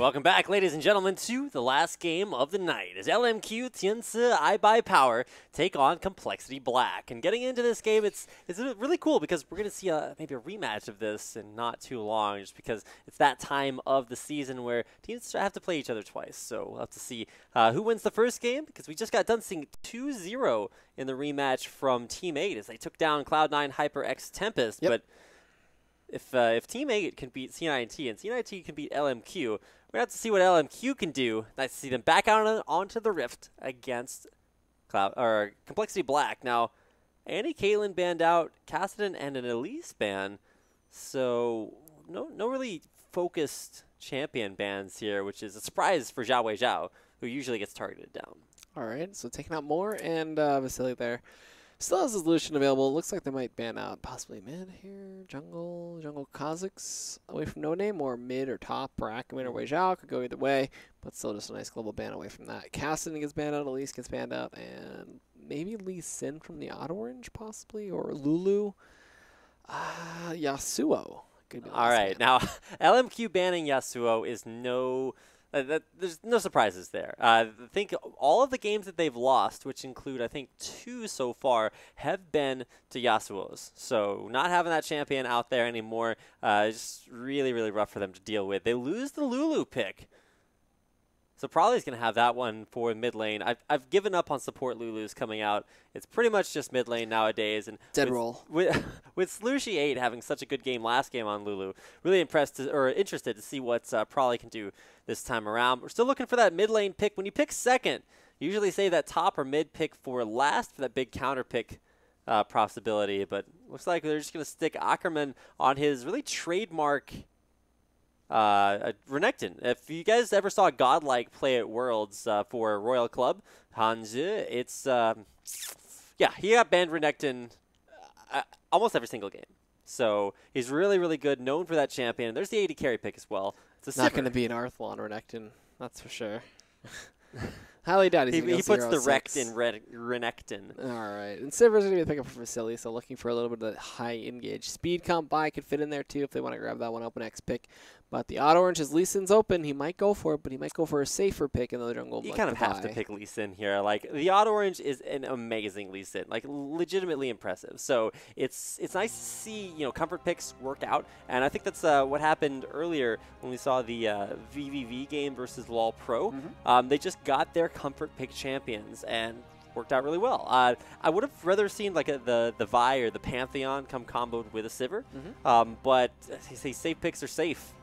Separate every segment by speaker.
Speaker 1: Welcome back, ladies and gentlemen, to the last game of the night as LMQ, Tianzi, iBUYPOWER take on CompLexity Black. And getting into this game, it's really cool because we're going to see maybe a rematch of this in not too long, just because it's that time of the season where teams have to play each other twice. So we'll have to see who wins the first game, because we just got done seeing 2-0 in the rematch from Team 8 as they took down Cloud9 HyperX Tempest.
Speaker 2: Yep.
Speaker 1: But if Team 8 can beat C9T and C9T can beat LMQ, we have to see what LMQ can do. Nice to see them back out onto the Rift against CompLexity Black. Now, Annie Caitlin banned out, Cassidy and an Elise ban, so no really focused champion bans here, which is a surprise for Zhao Wei Zhao, who usually gets targeted down.
Speaker 2: All right, so taking out more, and Vasily there still has his Lucian available. It looks like they might ban out possibly mid here, jungle Kha'Zix away from No Name, or mid or top for Ackman or Wei Zhao. Could go either way, but still just a nice global ban away from that. Cassidy gets banned out, Elise gets banned out, and maybe Lee Sin from the Odd Orange possibly, or Lulu. Yasuo could be the
Speaker 1: All
Speaker 2: last
Speaker 1: right,
Speaker 2: ban.
Speaker 1: now LMQ banning Yasuo is there's no surprises there. I think all of the games that they've lost, which include, I think, 2 so far, have been to Yasuo's. So not having that champion out there anymore is really, really rough for them to deal with. They lose the Lulu pick. So probably is going to have that one for mid lane. I've given up on support Lulus coming out. It's pretty much just mid lane nowadays. And
Speaker 2: Dead roll.
Speaker 1: With Slushie 8 having such a good game last game on Lulu, really interested to see what Probably can do this time around. We're still looking for that mid lane pick. When you pick second, you usually say that top or mid pick for last for that big counter pick possibility. But looks like they're just going to stick Ackerman on his really trademark Renekton. If you guys ever saw Godlike play at Worlds for Royal Club, Hanzi, it's, yeah, he got banned Renekton almost every single game. So he's really, really good, known for that champion. There's the AD carry pick as well. It's
Speaker 2: Not going to be an Arthlon Renekton, that's for sure. Highly doubt he
Speaker 1: puts the Rect in Renekton.
Speaker 2: All right. And Sivir's going to be a pickup for Vasily, so looking for a little bit of high engage. Speed comp buy could fit in there too if they want to grab that one open X pick. But the Odd Orange, his Lee Sin's open. He might go for it, but he might go for a safer pick in the jungle.
Speaker 1: You kind of have to pick Lee Sin here. Like, the Odd Orange is an amazing Lee Sin, like legitimately impressive. So it's nice to see, comfort picks work out. And I think that's what happened earlier when we saw the VVV game versus LoL Pro.
Speaker 2: Mm-hmm.
Speaker 1: They just got their comfort pick champions and worked out really well. I would have rather seen like the Vi or the Pantheon come comboed with a Sivir, but they say safe picks are safe.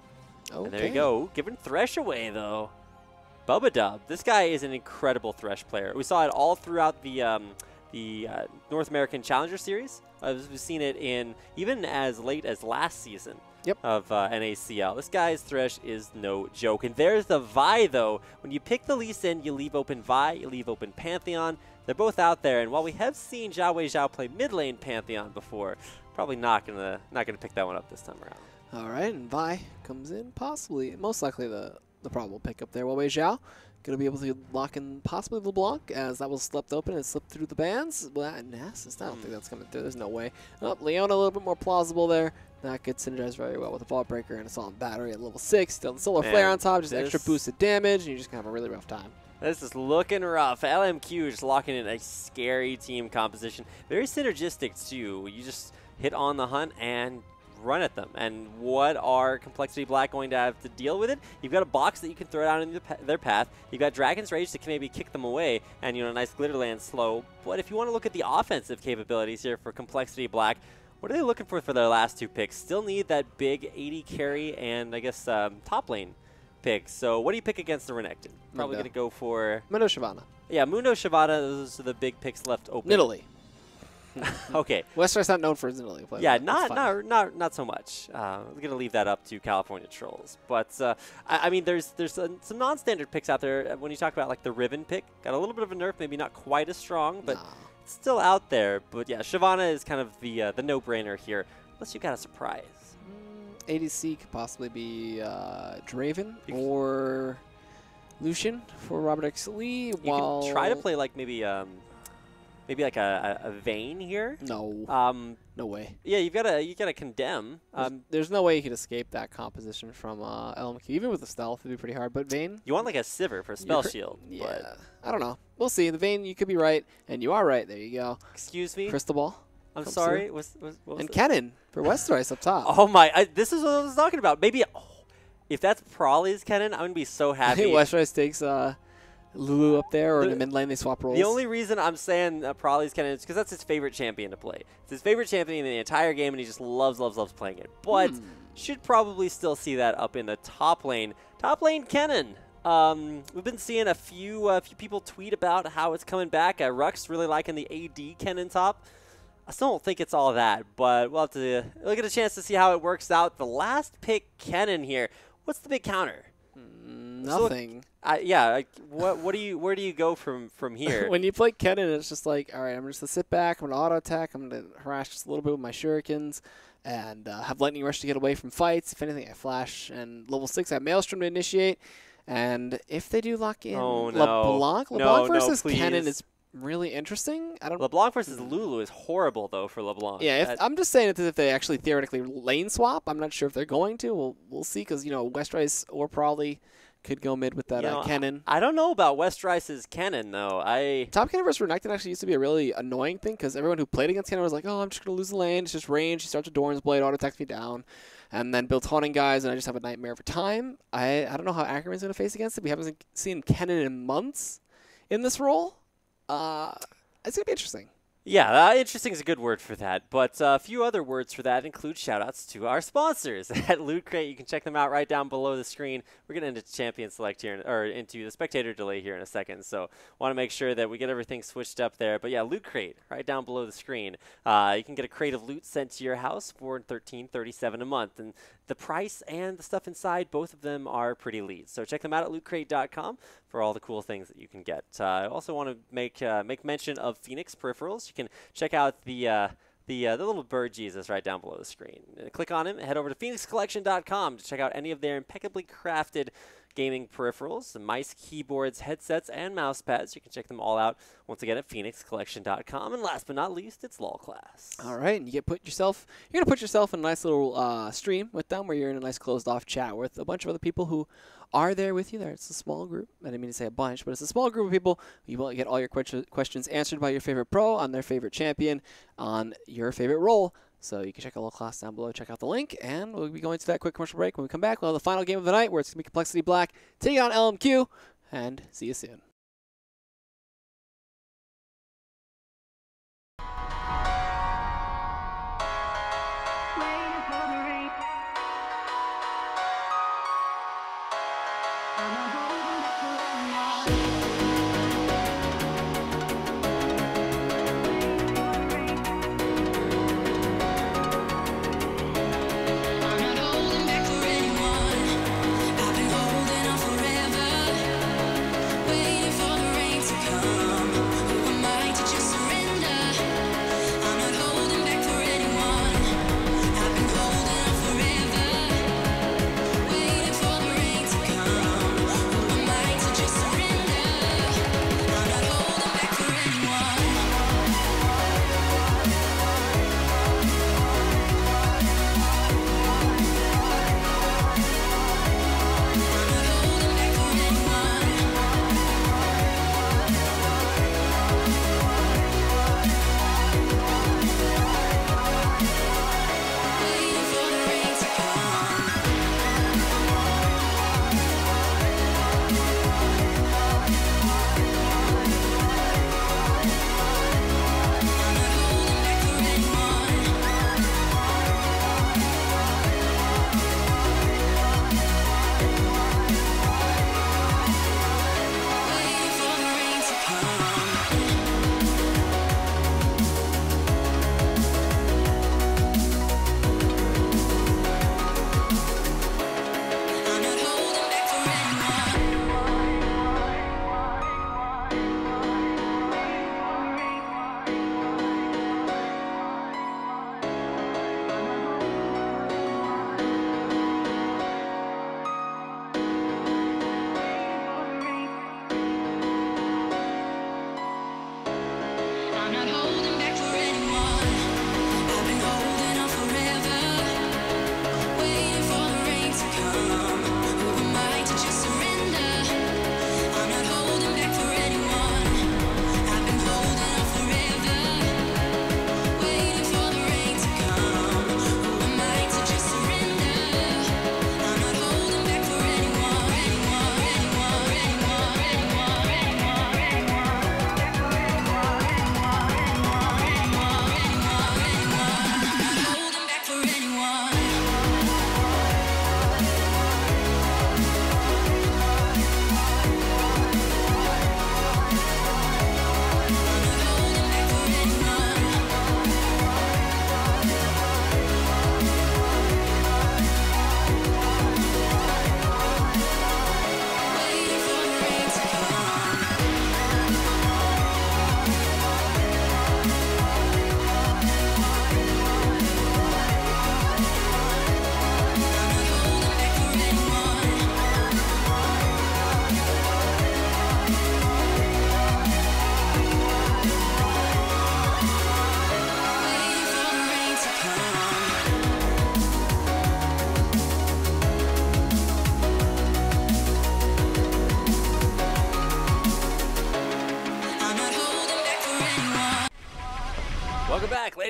Speaker 2: Okay.
Speaker 1: And there you go. Giving Thresh away though. Bubba Dub. This guy is an incredible Thresh player. We saw it all throughout the North American Challenger Series. We've seen it in even as late as last season. Of NACL. This guy's Thresh is no joke. And there's the Vi, though. When you pick the Lee Sin, you leave open Vi, you leave open Pantheon. They're both out there. And while we have seen Zhao Wei Zhao play mid lane Pantheon before, probably not gonna pick that one up this time around.
Speaker 2: All right, and Vi comes in, possibly, most likely the probable pickup there. While Wei Zhao going to be able to lock in possibly LeBlanc, as that was left open and slipped through the bans. Well, Nasus, I don't think that's coming through. There's no way. Oh, Leona a little bit more plausible there. That gets synergized very well with the Vault Breaker and Assault Battery at level 6. Still the Solar Flare on top, just extra boosted damage, and you're just going to have a really rough time.
Speaker 1: This is looking rough. LMQ just locking in a scary team composition. Very synergistic, too. You just hit on the hunt and run at them. And what are CompLexity Black going to have to deal with it? You've got a box that you can throw down in their path. You've got Dragon's Rage that can maybe kick them away, and a nice Glitterland slow. But if you want to look at the offensive capabilities here for CompLexity Black, what are they looking for their last 2 picks? Still need that big 80 carry and, I guess, top lane pick. So what do you pick against the Renekton? Probably going to go for
Speaker 2: Mundo Shyvana. Yeah,
Speaker 1: Mundo Shyvana. Those are the big picks left open.
Speaker 2: Nidalee.
Speaker 1: Okay.
Speaker 2: Wester's not known for his Nidalee play.
Speaker 1: Yeah, not so much. We're going to leave that up to California Trolls. But, I mean, there's some non-standard picks out there. When you talk about, like, the Riven pick, got a little bit of a nerf, maybe not quite as strong, but it's still out there. But, yeah, Shyvana is kind of the no-brainer here, unless you got a surprise.
Speaker 2: ADC could possibly be Draven or Lucian for Robert X. Lee.
Speaker 1: You can try to play, like, maybe like a Vayne here.
Speaker 2: No. no way.
Speaker 1: Yeah, you gotta condemn.
Speaker 2: There's no way you could escape that composition from LMQ. Even with the stealth, it'd be pretty hard. But Vayne,
Speaker 1: you want like a Sivir for spell shield.
Speaker 2: Yeah,
Speaker 1: but
Speaker 2: I don't know. We'll see. The Vayne, you could be right, and you are right. There you go.
Speaker 1: Excuse me.
Speaker 2: Crystal Ball.
Speaker 1: I'm sorry. What was
Speaker 2: and
Speaker 1: it?
Speaker 2: Kennen for Westeros up top.
Speaker 1: Oh my! This is what I was talking about. Maybe if that's Prawley's Kennen, I'm gonna be so
Speaker 2: I
Speaker 1: happy.
Speaker 2: think Westeros takes Lulu up there, or in the mid lane they swap roles.
Speaker 1: The only reason I'm saying Prawley's Kennen is because that's his favorite champion to play. It's his favorite champion in the entire game, and he just loves playing it. But should probably still see that up in the top lane. Top lane Kennen. We've been seeing a few people tweet about how it's coming back. Ruck's really liking the AD Kennen top. I still don't think it's all that, but we'll get a chance to see how it works out. The last pick Kennen here. What's the big counter?
Speaker 2: Nothing.
Speaker 1: Yeah. Where do you go from here?
Speaker 2: When you play Kennen, it's just like, all right, I'm just gonna sit back. I'm gonna auto attack. I'm gonna harass just a little bit with my shurikens, and have lightning rush to get away from fights. If anything, I flash. And level 6, I have Maelstrom to initiate. And if they do lock in LeBlanc versus Kennen is really interesting.
Speaker 1: LeBlanc versus Lulu is horrible though for LeBlanc.
Speaker 2: Yeah, I'm just saying if they actually theoretically lane swap. I'm not sure if they're going to. We'll see, because Westeros or Prawley could go mid with that Kennen.
Speaker 1: I don't know about Westerice's Kennen though.
Speaker 2: Top Kennen versus Renekton actually used to be a really annoying thing, because everyone who played against Kennen was like, oh, I'm just gonna lose the lane. It's just range. He starts with Doran's Blade, auto attacks me down, and then builds haunting guys, and I just have a nightmare every time. I don't know how Ackerman's gonna face against it. We haven't seen Kennen in months in this role. It's going to be interesting.
Speaker 1: Yeah, interesting is a good word for that. But a few other words for that include shout-outs to our sponsors at Loot Crate. You can check them out right down below the screen. We're getting into Champion Select here, or into the Spectator Delay here in a second. So want to make sure that we get everything switched up there. But yeah, Loot Crate right down below the screen. You can get a crate of loot sent to your house for $13.37 a month. And the price and the stuff inside, both of them are pretty elite. So check them out at lootcrate.com for all the cool things that you can get. I also want to make mention of Phoenix Peripherals. You can check out the little bird Jesus right down below the screen. Click on him, head over to phoenixcollection.com to check out any of their impeccably crafted gaming peripherals, the mice, keyboards, headsets, and mouse pads. You can check them all out once again at phoenixcollection.com. And last but not least, it's LOL Class.
Speaker 2: All right, and you're going to put yourself in a nice little stream with them, where you're in a nice closed-off chat with a bunch of other people who are there with you. It's a small group. I didn't mean to say a bunch, but it's a small group of people. You will get all your questions answered by your favorite pro on their favorite champion on your favorite role. So you can check out LOL Class down below. Check out the link, and we'll be going to that quick commercial break. When we come back, we'll have the final game of the night, where it's going to be CompLexity Black taking on LMQ, and see you soon.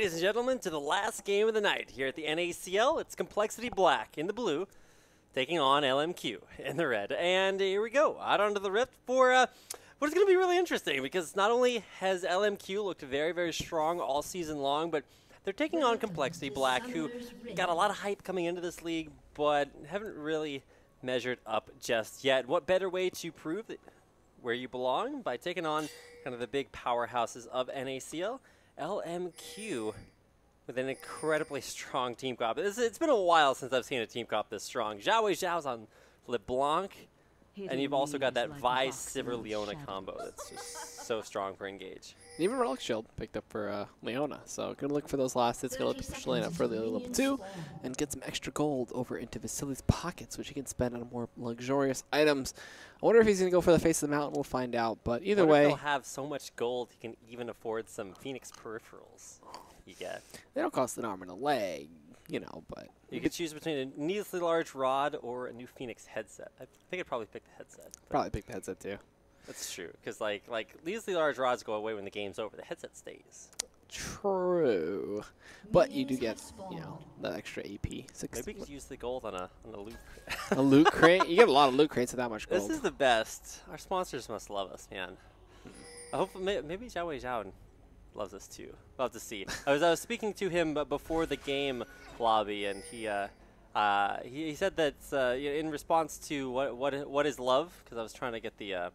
Speaker 1: ladies and gentlemen, to the last game of the night here at the NACL. It's CompLexity Black in the blue, taking on LMQ in the red. And here we go, out onto the rift for what is going to be really interesting, because not only has LMQ looked very, very strong all season long, but they're taking on CompLexity Black, who got a lot of hype coming into this league, but haven't really measured up just yet. What better way to prove that where you belong by taking on kind of the big powerhouses of NACL? LMQ with an incredibly strong team comp. It's been a while since I've seen a team comp this strong. Zhao's on LeBlanc, and you've also got that Vi Sivir Leona combo that's just so strong for engage.
Speaker 2: And even Relic Shield picked up for Leona, so gonna look for those last hits, gonna look to push the lane up further to level 2, and get some extra gold over into Vasili's pockets, which he can spend on more luxurious items. I wonder if he's gonna go for the face of the mountain. We'll find out. But either way,
Speaker 1: he'll have so much gold he can even afford some Phoenix peripherals. You get.
Speaker 2: They don't cost an arm and a leg, you know, but
Speaker 1: you could choose between a needlessly large rod or a new Phoenix headset. I think I'd probably pick the headset.
Speaker 2: Probably pick the headset too.
Speaker 1: That's true, because like needlessly large rods go away when the game's over. The headset stays.
Speaker 2: True, but you do get, you know, that extra AP.
Speaker 1: Maybe we could use the gold on a loot.
Speaker 2: A loot crate? You get a lot of loot crates with that much gold.
Speaker 1: This is the best. Our sponsors must love us, man. I hope maybe Zhao loves us too. We'll have to see. I was speaking to him before the game lobby, and he said that in response to what is love, because I was trying to get the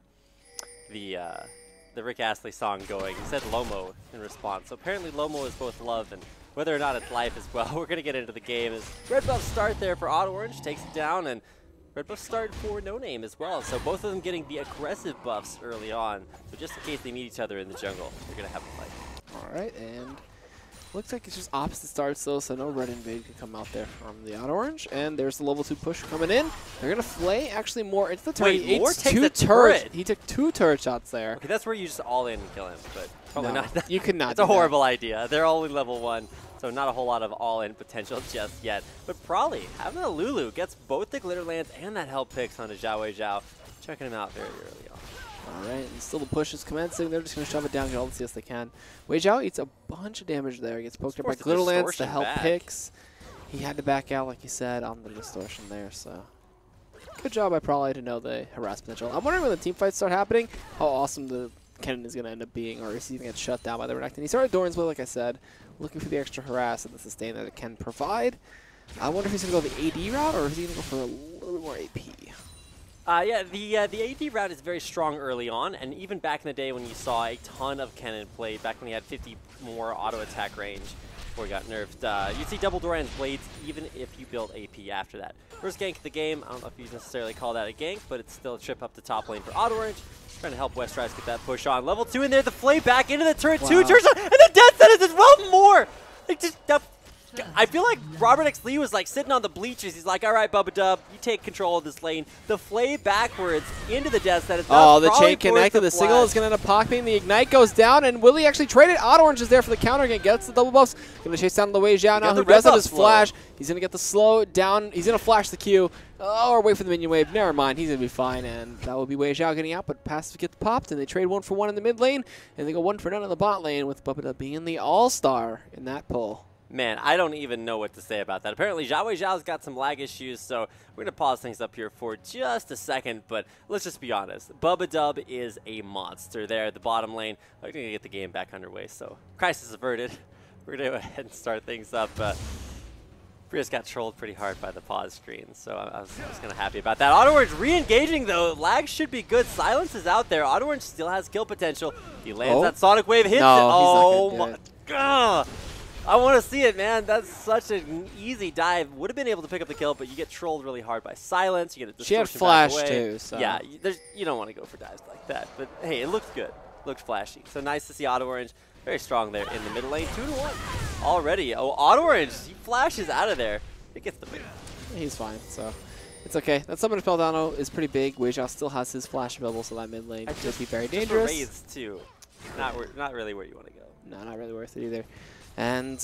Speaker 1: Rick Astley song going. He said Lomo in response. So apparently Lomo is both love and whether or not it's life as well. We're going to get into the game as red buff start there for Odd Orange, takes it down, and red buff start for No Name as well. So both of them getting the aggressive buffs early on. So just in case they meet each other in the jungle, they're going to have a fight.
Speaker 2: All right, and looks like it's just opposite starts though, so no red invade can come out there from the Odd Orange. And there's the level 2 push coming in. They're going to flay actually more into the turret.
Speaker 1: Wait, more takes a turret.
Speaker 2: He took 2 turret shots there.
Speaker 1: Okay, that's where you just all in and kill him, but probably not.
Speaker 2: You could not.
Speaker 1: It's a horrible idea. They're only level 1, so not a whole lot of all-in potential just yet. But Probably having a Lulu gets both the Glitter Lance and that help picks onto Zhao. Checking him out very early on.
Speaker 2: All right, and still the push is commencing. They're just going to shove it down, get all the CS they can. Wei Zhao eats a bunch of damage there. He gets poked up by Glitter Lance, the help picks. He had to back out, like you said, on the distortion there. So good job by Probably to know the harass potential. I'm wondering when the team fights start happening, how awesome the Kennen is going to end up being, or is he going to get shut down by the Renekton. He started Doran's Will, like I said, looking for the extra harass and the sustain that it can provide. I wonder if he's going to go the AD route, or is he going to go for a little bit more AP?
Speaker 1: Yeah, the AD route is very strong early on, and even back in the day when you saw a ton of Kennen play, back when he had 50 more auto attack range before he got nerfed, you'd see double Doran's Blades even if you build AP after that. First gank of the game, I don't know if you necessarily call that a gank, but it's still a trip up the top lane for Odd Orange, trying to help Westrise get that push on. Level 2 in there, the flay back into the turret, 2 turns on, and the death sentence as well more! Like just I feel like Robert X. Lee was like sitting on the bleachers. He's like, all right, Bubba Dub, you take control of this lane. The flay backwards into the death set.
Speaker 2: Oh, the chain connected. The single is going to end up popping. The ignite goes down, and Willie actually traded. Odd Orange is there for the counter again. Gets the double buffs. Going to chase down the Wei Zhao now, who does have his flash. He's going to get the slow down. He's going to flash the Q. Oh, or wait for the minion wave. Never mind. He's going to be fine, and that will be Wei Zhao getting out, but passive gets popped, and they trade 1 for 1 in the mid lane, and they go 1 for none in the bot lane, with Bubba Dub being the all-star in that pull.
Speaker 1: Man, I don't even know what to say about that. Apparently, Zhao's got some lag issues, so we're going to pause things up here for just a second, but let's just be honest. Bubba Dub is a monster there at the bottom lane. We're going to get the game back underway, so crisis averted. We're going to go ahead and start things up. Brius got trolled pretty hard by the pause screen, so I was kind of happy about that. Odd Orange re-engaging, though. Lag should be good. Silence is out there. Odd Orange still has kill potential. He lands that Sonic Wave, hits it. Oh, my God. I want to see it, man. That's such an easy dive. Would have been able to pick up the kill, but you get trolled really hard by Silence. You get a distortion.
Speaker 2: She had flash too, so.
Speaker 1: Yeah, you don't want to go for dives like that. But hey, it looked good. Looked flashy. So nice to see Odd Orange very strong there in the middle lane. 2-1 already. Oh, Odd Orange, he flashes out of there. It gets the big.
Speaker 2: He's fine, so it's okay. That summon of Peldano is pretty big. Wei Zhao still has his flash available, so that mid lane could be very dangerous.
Speaker 1: Raids too. Not really where you want to go.
Speaker 2: No, not really worth it either. And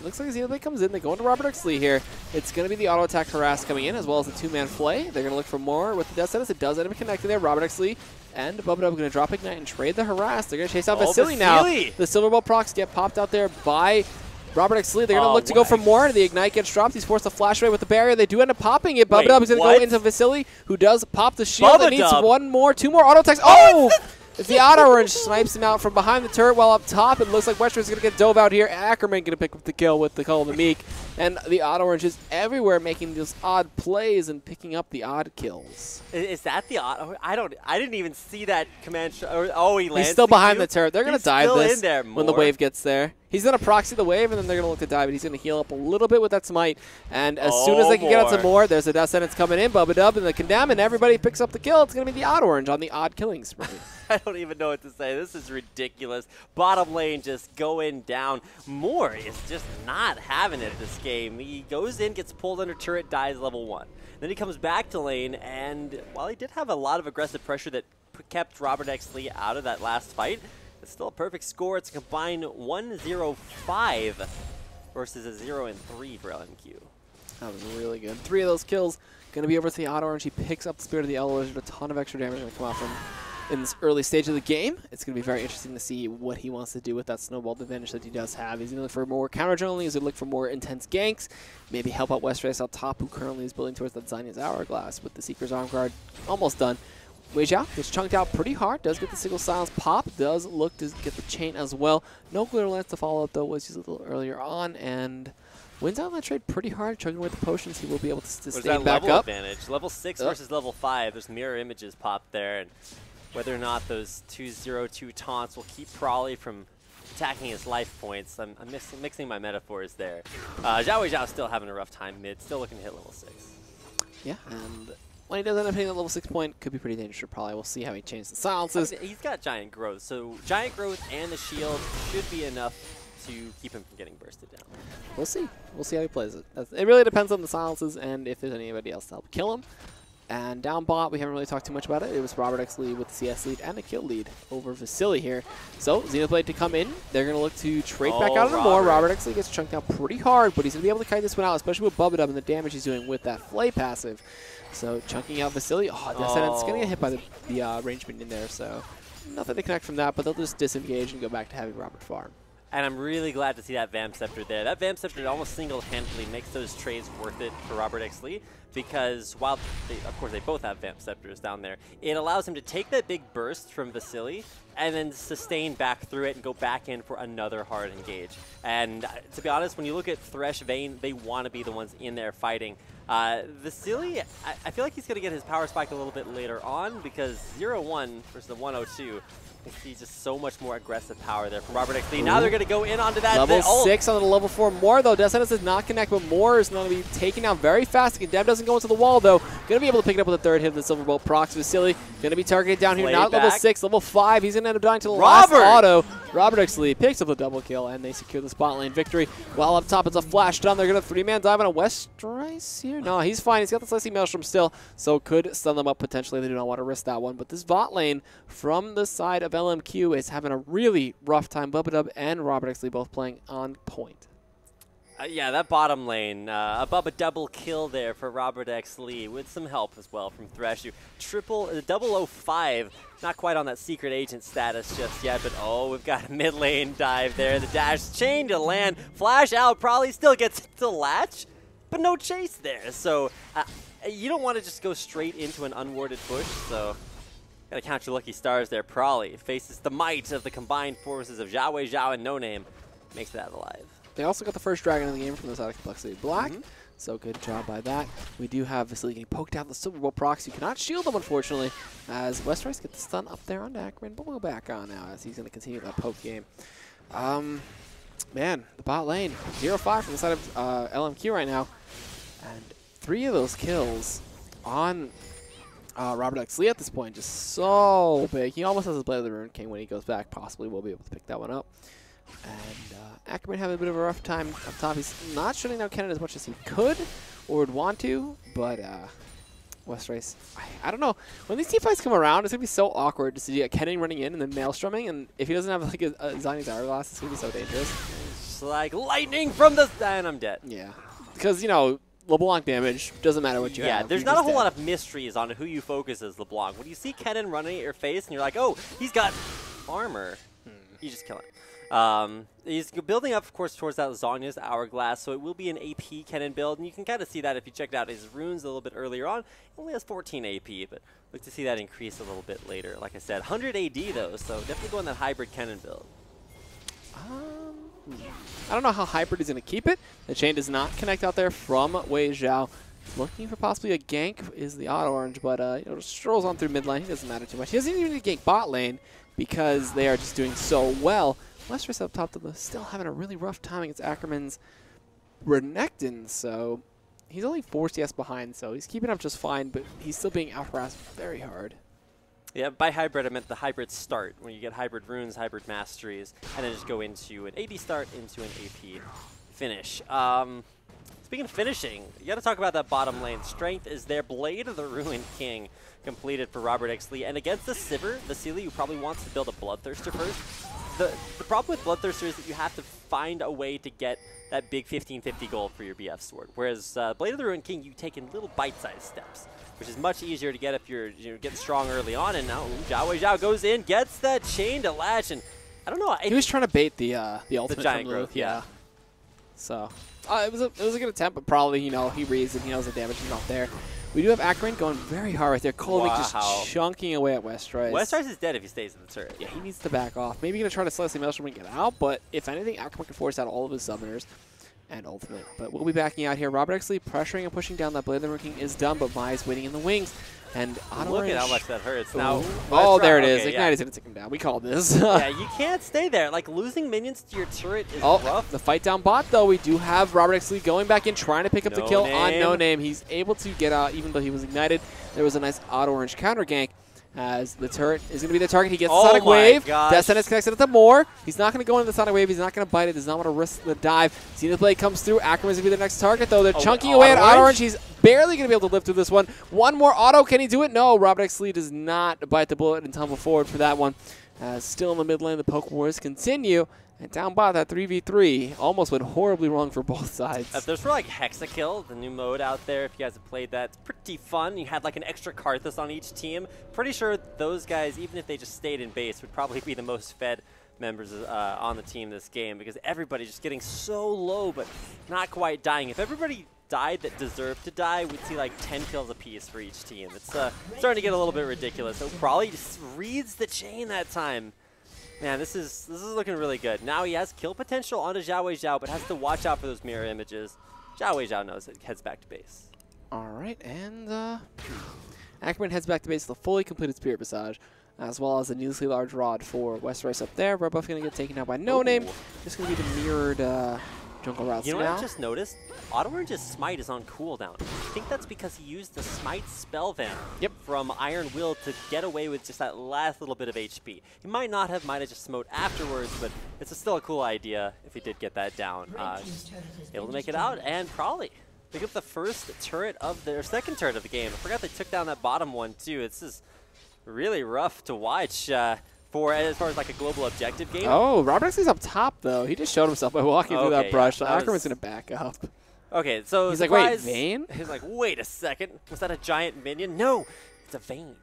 Speaker 2: looks like as Xenoblade comes in, they go into Robert X. Lee here. It's going to be the auto attack harass coming in, as well as the 2-man flay. They're going to look for more with the death sentence. It does end up connecting there. Robert X. Lee And Bubba going to drop Ignite and trade the harass. They're going to chase out Vasily now. The Silver Ball procs get popped out there by Robert X. Lee. They're going to look to go for more. The Ignite gets dropped. He's forced to flash away with the barrier. They do end up popping it. Bubba is going to go into Vasily, who does pop the shield. It needs two more auto attacks. Oh! If the auto orange snipes him out from behind the turret while up top, it looks like Wester's going to get dove out here. Ackerman going to pick up the kill with the Call of the Meek. And the auto orange is everywhere, making those odd plays and picking up the odd kills.
Speaker 1: Is that the auto? I didn't even see that command. Oh, he lands.
Speaker 2: He's still behind the turret. They're going to dive this
Speaker 1: when
Speaker 2: the wave gets there. He's going to proxy the wave, and then they're going to look to dive it. He's going to heal up a little bit with that smite. And as soon as they can get out some more, there's a death sentence coming in. Bubba Dub and the Condemn, and everybody picks up the kill. It's going to be the odd orange on the odd killing spree.
Speaker 1: I don't even know what to say. This is ridiculous. Bottom lane just going down. Moore is just not having it this game. He goes in, gets pulled under turret, dies level 1. Then he comes back to lane, and while he did have a lot of aggressive pressure that kept Robert X. Lee out of that last fight, it's still a perfect score. It's a combined 1-0-5 versus a 0-3 for LMQ.
Speaker 2: That was really good. 3 of those kills going to be over to the auto orange. He picks up the Spirit of the Elders. A ton of extra damage going to come out from in this early stage of the game. It's going to be very interesting to see what he wants to do with that snowballed advantage that he does have. He's going to look for more counter journaling. He's going to look for more intense ganks. Maybe help out Westrace out top, who currently is building towards that Zinya's Hourglass with the Seeker's Arm Guard almost done. Wei Zhao gets chunked out pretty hard. Does get the single silence pop. Does look to get the chain as well. No glitter lance to follow up, though. Was used a little earlier on, and wins out on that trade pretty hard. Chugging with the potions, he will be able to stay back up.
Speaker 1: Advantage. Level 6 versus level 5. There's mirror images popped there, and whether or not those 2-0-2 taunts will keep Prawley from attacking his life points. I'm mixing my metaphors there. Zhao Wei Zhao still having a rough time mid, still looking to hit level 6.
Speaker 2: Yeah, and when he does end up hitting that level 6 point, could be pretty dangerous for Prawley. We'll see how he changes the silences.
Speaker 1: I mean, he's got giant growth, so giant growth and the shield should be enough to keep him from getting bursted down.
Speaker 2: We'll see. We'll see how he plays it. It really depends on the silences and if there's anybody else to help kill him. And down bot, we haven't really talked too much about it. It was Robert X. Lee with the CS lead and a kill lead over Vasily here. So Xenoblade to come in. They're going to look to trade back out on more. Robert X. Lee gets chunked out pretty hard, but he's going to be able to kite this one out, especially with Bubba Dub and the damage he's doing with that Flay passive. So chunking out Vasily. Oh, it's going to get hit by the range minion there, so nothing to connect from that, but they'll just disengage and go back to having Robert farm.
Speaker 1: And I'm really glad to see that Vamp Scepter there. That Vamp Scepter almost single-handedly makes those trades worth it for Robert X. Lee, because while, of course, they both have Vamp Scepters down there, it allows him to take that big burst from Vasily and then sustain back through it and go back in for another hard engage. And to be honest, when you look at Thresh, Vayne, they want to be the ones in there fighting. Vasily, I feel like he's going to get his power spike a little bit later on, because 0-1 versus the 1-0-2. I see just so much more aggressive power there from Robert X. Lee. Now they're going to go in onto that.
Speaker 2: Level 6 on the level 4 Moore, though. Death Sentence does not connect, but Moore is going to be taken out very fast. Condemn doesn't go into the wall, though. Going to be able to pick it up with a third hit of the Silver Bolt. Procs Vasily going to be targeted down here. Now level 6, level 5. He's going to end up dying to the last auto. Robert X. Lee picks up the double kill, and they secure the spot lane victory. While up top, it's a flash stun. They're going to 3-man dive on a Westrice here. No, he's fine. He's got the Slicey Maelstrom still, so could stun them up potentially. They do not want to risk that one. But this bot lane from the side of LMQ is having a really rough time. Bubba Dub and Robert X. Lee both playing on point.
Speaker 1: Yeah, that bottom lane, a Bubba double kill there for Robert X. Lee with some help as well from Thresh. 005, not quite on that secret agent status just yet, but oh, we've got a mid lane dive there. The dash chain to land, flash out, probably still gets to latch, but no chase there. So you don't want to just go straight into an unwarded push, so gotta count your lucky stars there. Prawley faces the might of the combined forces of Zhao Wei Zhao and No Name. Makes that alive.
Speaker 2: They also got the first dragon in the game from the side of CompLexity Black, so good job by that. We do have Vasily getting poked out the Silver Bolt procs. You cannot shield them, unfortunately, as Westrice gets the stun up there on Ackerman, but we'll go back on now as he's going to continue that poke game. Man, the bot lane, 0-5 from the side of LMQ right now, and 3 of those kills on Robert X. Lee at this point, just so big. He almost has his Blade of the Ruined King when he goes back. Possibly will be able to pick that one up. And Ackerman having a bit of a rough time up top. He's not shutting down Kennen as much as he could or would want to, but Westrice, I don't know. When these team fights come around, it's going to be so awkward to see Kennen running in and then Maelstroming, and if he doesn't have like a Zinya's Hourglass, it's going to be so dangerous.
Speaker 1: It's like lightning from the... and I'm dead.
Speaker 2: Yeah. Because, you know, LeBlanc damage. Doesn't matter what you have.
Speaker 1: Yeah, there's not a whole lot of mysteries on who you focus as LeBlanc. When you see Kennen running at your face and you're like, oh, he's got armor, you just kill him. He's building up, of course, towards that Zhonya's Hourglass, so it will be an AP Kennen build, and you can kind of see that if you checked out his runes a little bit earlier on. He only has 14 AP, but look to see that increase a little bit later. Like I said, 100 AD, though, so definitely going that hybrid Kennen build.
Speaker 2: I don't know how hybrid is going to keep it. The chain does not connect out there from Wei Zhao. Looking for possibly a gank is the Auto Orange, but you know, just strolls on through mid lane. He doesn't matter too much. He doesn't even need to gank bot lane because they are just doing so well. Wester's up top, still having a really rough time against Ackerman's Renekton, so he's only 4 CS behind, so he's keeping up just fine, but he's still being out-harassed very hard.
Speaker 1: Yeah, by hybrid, I meant the hybrid start, where you get hybrid runes, hybrid masteries, and then just go into an AD start, into an AP finish. Speaking of finishing, you got to talk about that bottom lane. Strength is there. Blade of the Ruined King completed for Robert X. Lee. And against the Sivir, the Sealy, who probably wants to build a Bloodthirster first. The problem with Bloodthirster is that you have to find a way to get that big 1550 gold for your BF sword. Whereas Blade of the Ruined King, you take in little bite-sized steps, which is much easier to get if you're getting strong early on. And now Zhao goes in, gets that chain to latch, and I don't know.
Speaker 2: He was trying to bait the ultimate
Speaker 1: the giant
Speaker 2: from
Speaker 1: growth,
Speaker 2: yeah. So it was a good attempt, but probably he reads and he knows the damage is not there. We do have Ackerman going very hard right there. Kolik just chunking away at Westrice.
Speaker 1: Westrice is dead if he stays in the turret.
Speaker 2: Yeah, he needs to back off. Maybe going to try to Celestial Maelstrom and get out, but if anything, Ackerman can force out all of his summoners and ultimate. But we'll be backing out here. Robert X. Lee pressuring and pushing down. That Blade of the Ruined King is done, but Mai's waiting in the wings. And
Speaker 1: look at how much that hurts. Now,
Speaker 2: oh, there it is. Ignite is going to take him down. We called this.
Speaker 1: Yeah, you can't stay there. Like, losing minions to your turret is rough.
Speaker 2: The fight down bot, though. We do have Robert X. Lee going back in, trying to pick up the kill on No Name. He's able to get out, even though he was ignited. There was a nice Auto Orange counter gank. As the turret is going to be the target. He gets the Sonic Wave. Death Sentence connects it to Moore. He's not going to go into the Sonic Wave. He's not going to bite it. Does not want to risk the dive. Zenith Blade comes through. Ackerman's going to be the next target, though. They're chunking away at Auto Orange. He's barely going to be able to live through this one. One more auto. Can he do it? No. Robert X. Lee does not bite the bullet and tumble forward for that one. Still in the mid lane, the poke wars continue. And down by that 3v3 almost went horribly wrong for both sides.
Speaker 1: If there's for like Hexakill, the new mode out there, if you guys have played that, it's pretty fun. You had like an extra Karthus on each team. Pretty sure those guys, even if they just stayed in base, would probably be the most fed members on the team this game because everybody's just getting so low but not quite dying. If everybody died that deserved to die, we'd see like 10 kills apiece for each team. It's starting to get a little bit ridiculous. So probably just reads the chain that time. Man, this is looking really good. Now he has kill potential onto Zhao, but has to watch out for those mirror images. Zhao knows it, heads back to base.
Speaker 2: All right, and Ackerman heads back to base with a fully completed Spirit Visage, as well as a needlessly large rod for Westrice up there. We're both going to get taken out by No Name. Just going to be the mirrored jungle routes now.
Speaker 1: You know what I just noticed? Auto Orange's Smite is on cooldown. I think that's because he used the Smite spell vamp from Iron Will to get away with just that last little bit of HP. He might have just smote afterwards, but it's still a cool idea if he did get that down. Able to make it out and probably pick up the first turret of their second turret of the game. I forgot they took down that bottom one too. This is really rough to watch. For as far as like a global objective game.
Speaker 2: Oh, Robert X. Lee's up top though. He just showed himself by walking through that brush. So Ackerman's gonna back up.
Speaker 1: Okay, so
Speaker 2: he's like, wait, Vayne?
Speaker 1: He's like, wait a second. Was that a giant minion? No, it's a Vayne.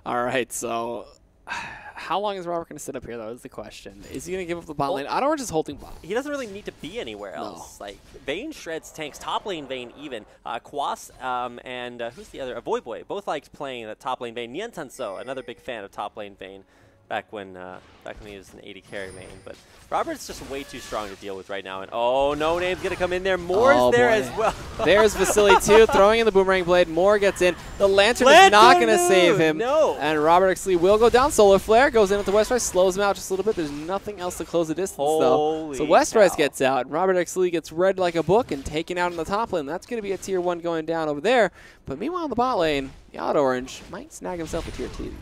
Speaker 2: All right, so how long is Robert going to sit up here, though, is the question. Is he going to give up the bot lane? Auto Orange is holding bot.
Speaker 1: He doesn't really need to be anywhere else. Like, Vayne shreds tanks, top lane Vayne even. Quas and who's the other? Voyboy, both liked playing that top lane Vayne. Nian Tanso, another big fan of top lane Vayne. Back when he was an 80 carry main, but Robert's just way too strong to deal with right now. And oh, No Name's gonna come in there. Moore's there as well.
Speaker 2: There's Vasily too, throwing in the Boomerang Blade. Moore gets in. The Lantern is not gonna save him.
Speaker 1: No.
Speaker 2: And Robert X. Lee will go down. Solar Flare goes in with the Westrice, slows him out just a little bit. There's nothing else to close the distance though. So Westrice gets out, and Robert X. Lee gets read like a book and taken out in the top lane. That's gonna be a tier 1 going down over there. But meanwhile, in the bot lane, the Auto Orange might snag himself a tier 2.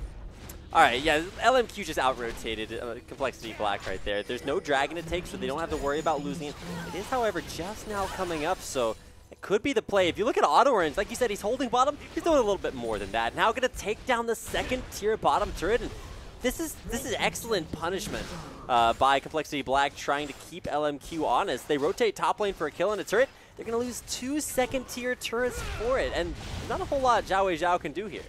Speaker 1: All right, yeah, LMQ just out-rotated CompLexity Black right there. There's no dragon to take, so they don't have to worry about losing it. It is, however, just now coming up, so it could be the play. If you look at Auto Orange, like you said, he's holding bottom. He's doing a little bit more than that. Now going to take down the second-tier bottom turret, and this is excellent punishment by CompLexity Black, trying to keep LMQ honest. They rotate top lane for a kill and a turret. they're going to lose 2 second-tier turrets for it, and not a whole lot Zhao can do here.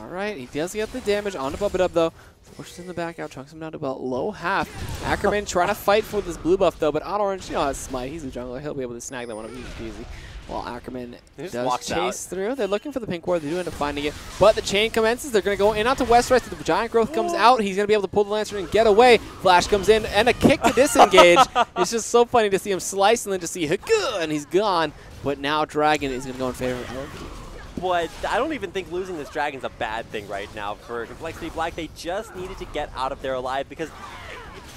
Speaker 2: All right, he does get the damage on the Bubba though. Pushes in the back out, chunks him down to about low half. Ackerman trying to fight for this blue buff though, but Orange, has Smite. He's a jungler. He'll be able to snag that one up easy. While Ackerman does chase through. They're looking for the pink ward. They do end up finding it. But the chain commences. They're going to go in out to West Rise. The giant growth comes out. He's going to be able to pull the Lancer and get away. Flash comes in and a kick to disengage. It's just so funny to see him slice and then to see and he's gone. But now Dragon is going to go in favor of LMQ.
Speaker 1: But I don't even think losing this Dragon's a bad thing right now for CompLexity Black. They just needed to get out of there alive because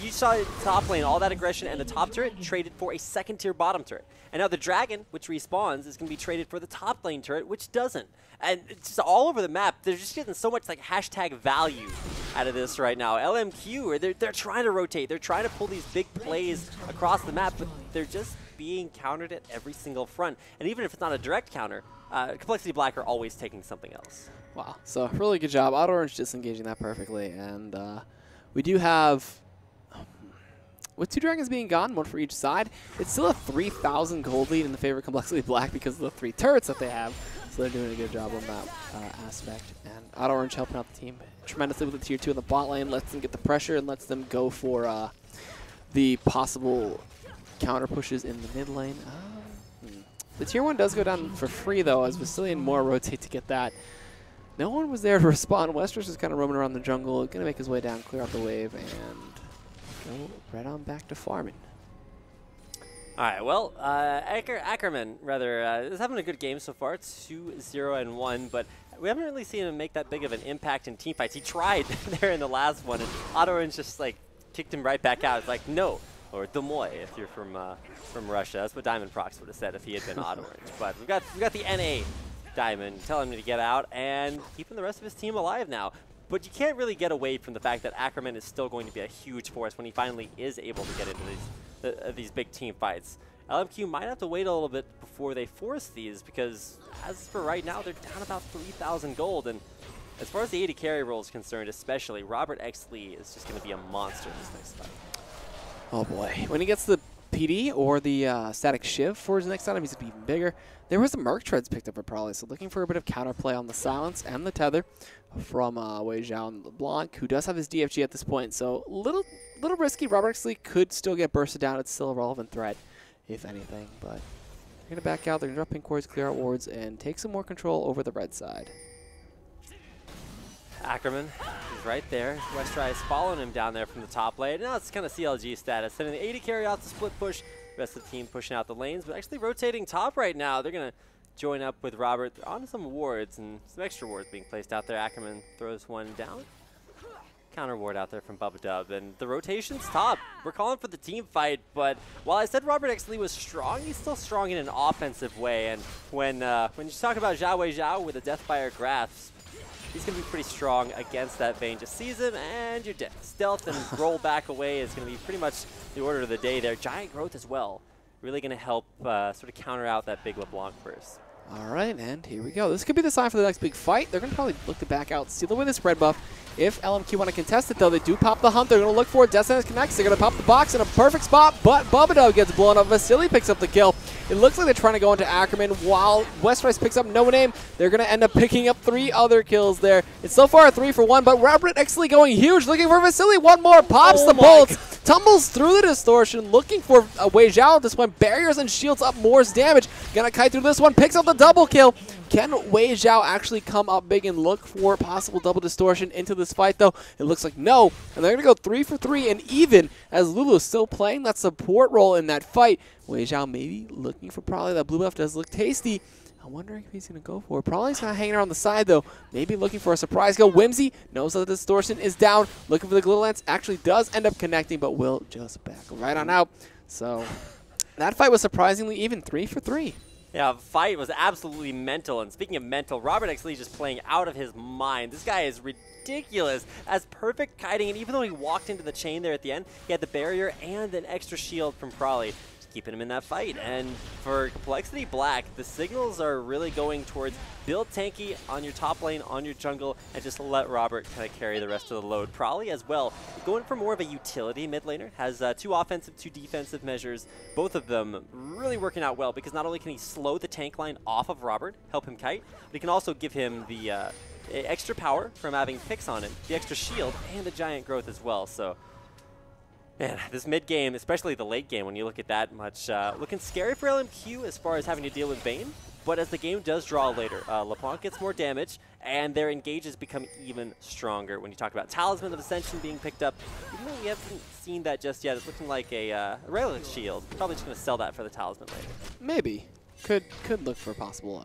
Speaker 1: you saw top lane, all that aggression, and the top turret traded for a second-tier bottom turret. And now the Dragon, which respawns, is going to be traded for the top lane turret, which doesn't. And it's just all over the map. They're just getting so much like hashtag value out of this right now. LMQ, they're trying to rotate. They're trying to pull these big plays across the map, but they're just being countered at every single front. And even if it's not a direct counter, CompLexity Black are always taking something else.
Speaker 2: Wow. So really good job. Orange disengaging that perfectly. And we do have... With 2 dragons being gone, 1 for each side, it's still a 3,000 gold lead in the favor of CompLexity Black because of the 3 turrets that they have. So they're doing a good job on that aspect. And Orange helping out the team tremendously with the tier 2 in the bot lane, lets them get the pressure and lets them go for the possible counter pushes in the mid lane. The tier 1 does go down for free though, as Vasilian more rotate to get that. No one was there to respond. Wester's is kind of roaming around the jungle, going to make his way down, clear out the wave, and go right on back to farming.
Speaker 1: All right, well, Ackerman, rather, is having a good game so far. It's 2-0-1, but we haven't really seen him make that big of an impact in teamfights. He tried there in the last one, and Orange just, like, kicked him right back out. It's like, no, or Domoy if you're from Russia. That's what Diamond Prox would have said if he had been Orange. But we got the NA Diamond telling him to get out and keeping the rest of his team alive now. But you can't really get away from the fact that Ackerman is still going to be a huge force when he finally is able to get into these big team fights. LMQ might have to wait a little bit before they force these because, as for right now, they're down about 3,000 gold. And as far as the AD carry role is concerned, especially, Robert X. Lee is just going to be a monster this next fight.
Speaker 2: Oh boy. When he gets the PD or the static shiv for his next item, he's going to be even bigger. There was the Merc Treads picked up for Prolly, so looking for a bit of counterplay on the silence and the tether from Wei Zhao and LeBlanc, who does have his DFG at this point. So little risky. Robert X. Lee could still get bursted down. It's still a relevant threat, if anything. But they're going to back out. They're going to drop pink wards, clear out wards, and take some more control over the red side.
Speaker 1: Ackerman, he's right there. Westry is following him down there from the top lane. Now it's kind of CLG status. Sending the AD carry out to split push. The rest of the team pushing out the lanes, but actually rotating top right now. They're going to join up with Robert on some wards and some extra wards being placed out there. Ackerman throws one down. Counter ward out there from Bubba Dub, and the rotation's top. We're calling for the team fight, but while I said Robert X. Lee was strong, he's still strong in an offensive way. And when you talk about Zhao with a Deathfire grasp, he's going to be pretty strong against that Vayne. Just seize him and you're dead. Stealth and roll back away is going to be pretty much the order of the day there. Giant growth as well. Really going to help sort of counter out that big LeBlanc burst.
Speaker 2: All right, and here we go. This could be the sign for the next big fight. They're going to probably look to back out, steal away this red buff. If LMQ want to contest it, though, they do pop the hunt. They're going to look for it. Death Sentence connects. They're going to pop the box in a perfect spot, but Bubba gets blown up. Vasily picks up the kill. It looks like they're trying to go into Ackerman while Westrise picks up No Name. They're going to end up picking up 3 other kills there. It's so far a 3-for-1, but Robert X. Lee going huge, looking for Vasily. One more, pops the bolts, tumbles through the distortion, looking for Wei Zhao at this point. Barriers and shields up Moore's damage. Going to kite through this one, picks up the double kill. Can Wei Zhao actually come up big and look for possible double distortion into this fight, though? It looks like no. And they're going to go 3 for 3, and even as Lulu is still playing that support role in that fight, Wei Zhao maybe looking for probably that blue buff. Does look tasty. I'm wondering if he's going to go for it. Probably he's kind of hanging around the side, though. Maybe looking for a surprise kill. Whimsy knows that the distortion is down. Looking for the glitter lance. Actually does end up connecting, but will just back right on out. So that fight was surprisingly even 3 for 3.
Speaker 1: Yeah, fight was absolutely mental. And speaking of mental, Robert X. Lee just playing out of his mind. This guy is ridiculous. As perfect kiting, and even though he walked into the chain there at the end, he had the barrier and an extra shield from Crawley. keeping him in that fight. And for Complexity Black, the signals are really going towards build tanky on your top lane, on your jungle, and just let Robert kind of carry the rest of the load. Probably as well, going for more of a utility mid laner, has 2 offensive, 2 defensive measures, both of them really working out well, because not only can he slow the tank line off of Robert, help him kite, but he can also give him the extra power from having picks on him, the extra shield, and the giant growth as well. So, man, this mid game, especially the late game, when you look at that much, looking scary for LMQ as far as having to deal with Bane. But as the game does draw later, LeBlanc gets more damage, and their engages become even stronger. When you talk about Talisman of Ascension being picked up, even though we haven't seen that just yet, it's looking like a Relic Shield. Probably just going to sell that for the Talisman later.
Speaker 2: Maybe. Could look for a possible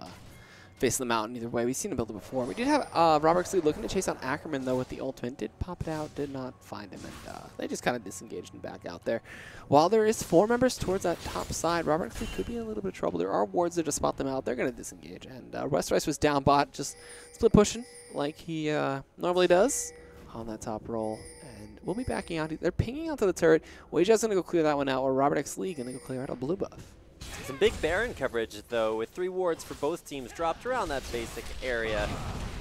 Speaker 2: face of the mountain either way. We've seen him build it before. We did have Robert Sleep looking to chase on Ackerman, though, with the ultimate. Did pop it out, did not find him, and they just kind of disengaged and back out there. While there is 4 members towards that top side, Robert Sleep could be in a little bit of trouble. There are wards there to spot them out. They're going to disengage, and Westrice was down bot, just split pushing like he normally does on that top roll. And we'll be backing out. They're pinging out to the turret. Waja's going to go clear that one out, or Robert X Lee going to go clear out a blue buff.
Speaker 1: Some big Baron coverage, though, with 3 wards for both teams dropped around that basic area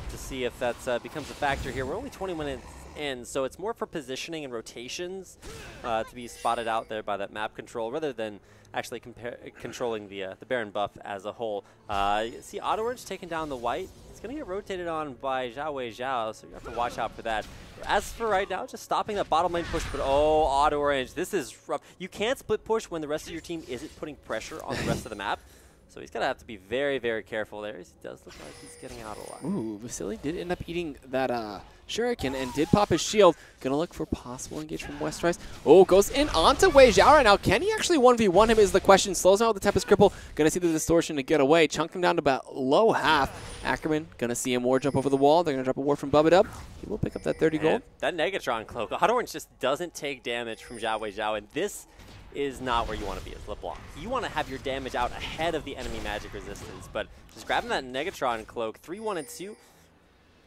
Speaker 1: to see if that becomes a factor here. We're only 20 minutes in, so it's more for positioning and rotations to be spotted out there by that map control rather than actually controlling the Baron buff as a whole. See Auto Orange taking down the white. It's going to get rotated on by Zhao, so you have to watch out for that. As for right now, just stopping that bottom lane push, but oh, Auto Orange, this is rough. You can't split push when the rest of your team isn't putting pressure on the rest of the map. So he's going to have to be very, very careful there. He does look like he's getting out a lot.
Speaker 2: Ooh, Vasily did end up eating that Shuriken and did pop his shield. Going to look for possible engage from Westrice. Oh, goes in onto Wei Zhao right now. Can he actually 1v1 him is the question. Slows him out with the Tempest Cripple. Going to see the distortion to get away. Chunk him down to about low half. Ackerman going to see him ward jump over the wall. They're going to drop a ward from Bub It Up. He will pick up that 30 gold.
Speaker 1: That Negatron cloak. Auto Orange just doesn't take damage from Zhao, and this is not where you want to be as LeBlanc. You want to have your damage out ahead of the enemy magic resistance, but just grabbing that Negatron cloak, 3-1 and 2,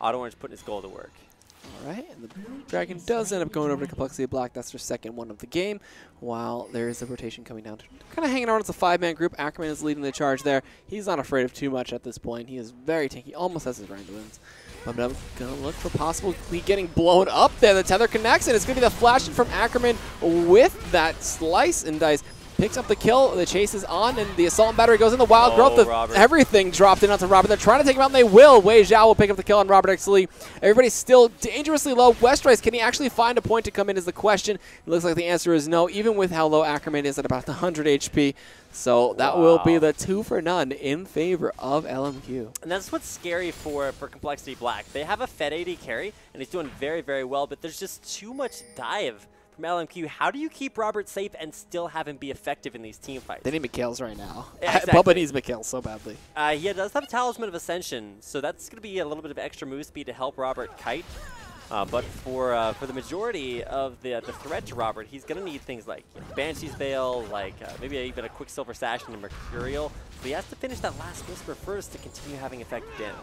Speaker 1: Auto Orange putting his goal to work.
Speaker 2: All right, and the Dragon does end up going over to Complexity Black. That's their second one of the game, while there is a rotation coming down. Kind of hanging around as a 5-man group. Ackerman is leading the charge there. He's not afraid of too much at this point. He is very tanky, almost has his range wins. But I'm going to look for possibly getting blown up there. The tether connects, and it's going to be the flash from Ackerman with that slice and dice. Picks up the kill, the chase is on, and the assault and battery goes in. The wild growth, everything dropped in onto Robert. They're trying to take him out, and they will. Wei Zhao will pick up the kill on Robert X Lee. Everybody's still dangerously low. Westrice, can he actually find a point to come in is the question. It looks like the answer is no, even with how low Ackerman is at about 100 HP. So that will be the 2 for none in favor of LMQ.
Speaker 1: And that's what's scary for Complexity Black. They have a Fed AD carry, and he's doing very, very well, but there's just too much dive from LMQ. How do you keep Robert safe and still have him be effective in these team fights?
Speaker 2: They need Mikhail's right now.
Speaker 1: Yeah, exactly.
Speaker 2: Bubba needs Mikhail so badly.
Speaker 1: He does have Talisman of Ascension, so that's going to be a little bit of extra move speed to help Robert kite. But for the majority of the threat to Robert, he's going to need things like Banshee's Veil, like maybe even a Quicksilver Sash and a Mercurial. But he has to finish that last Whisper first to continue having effective damage.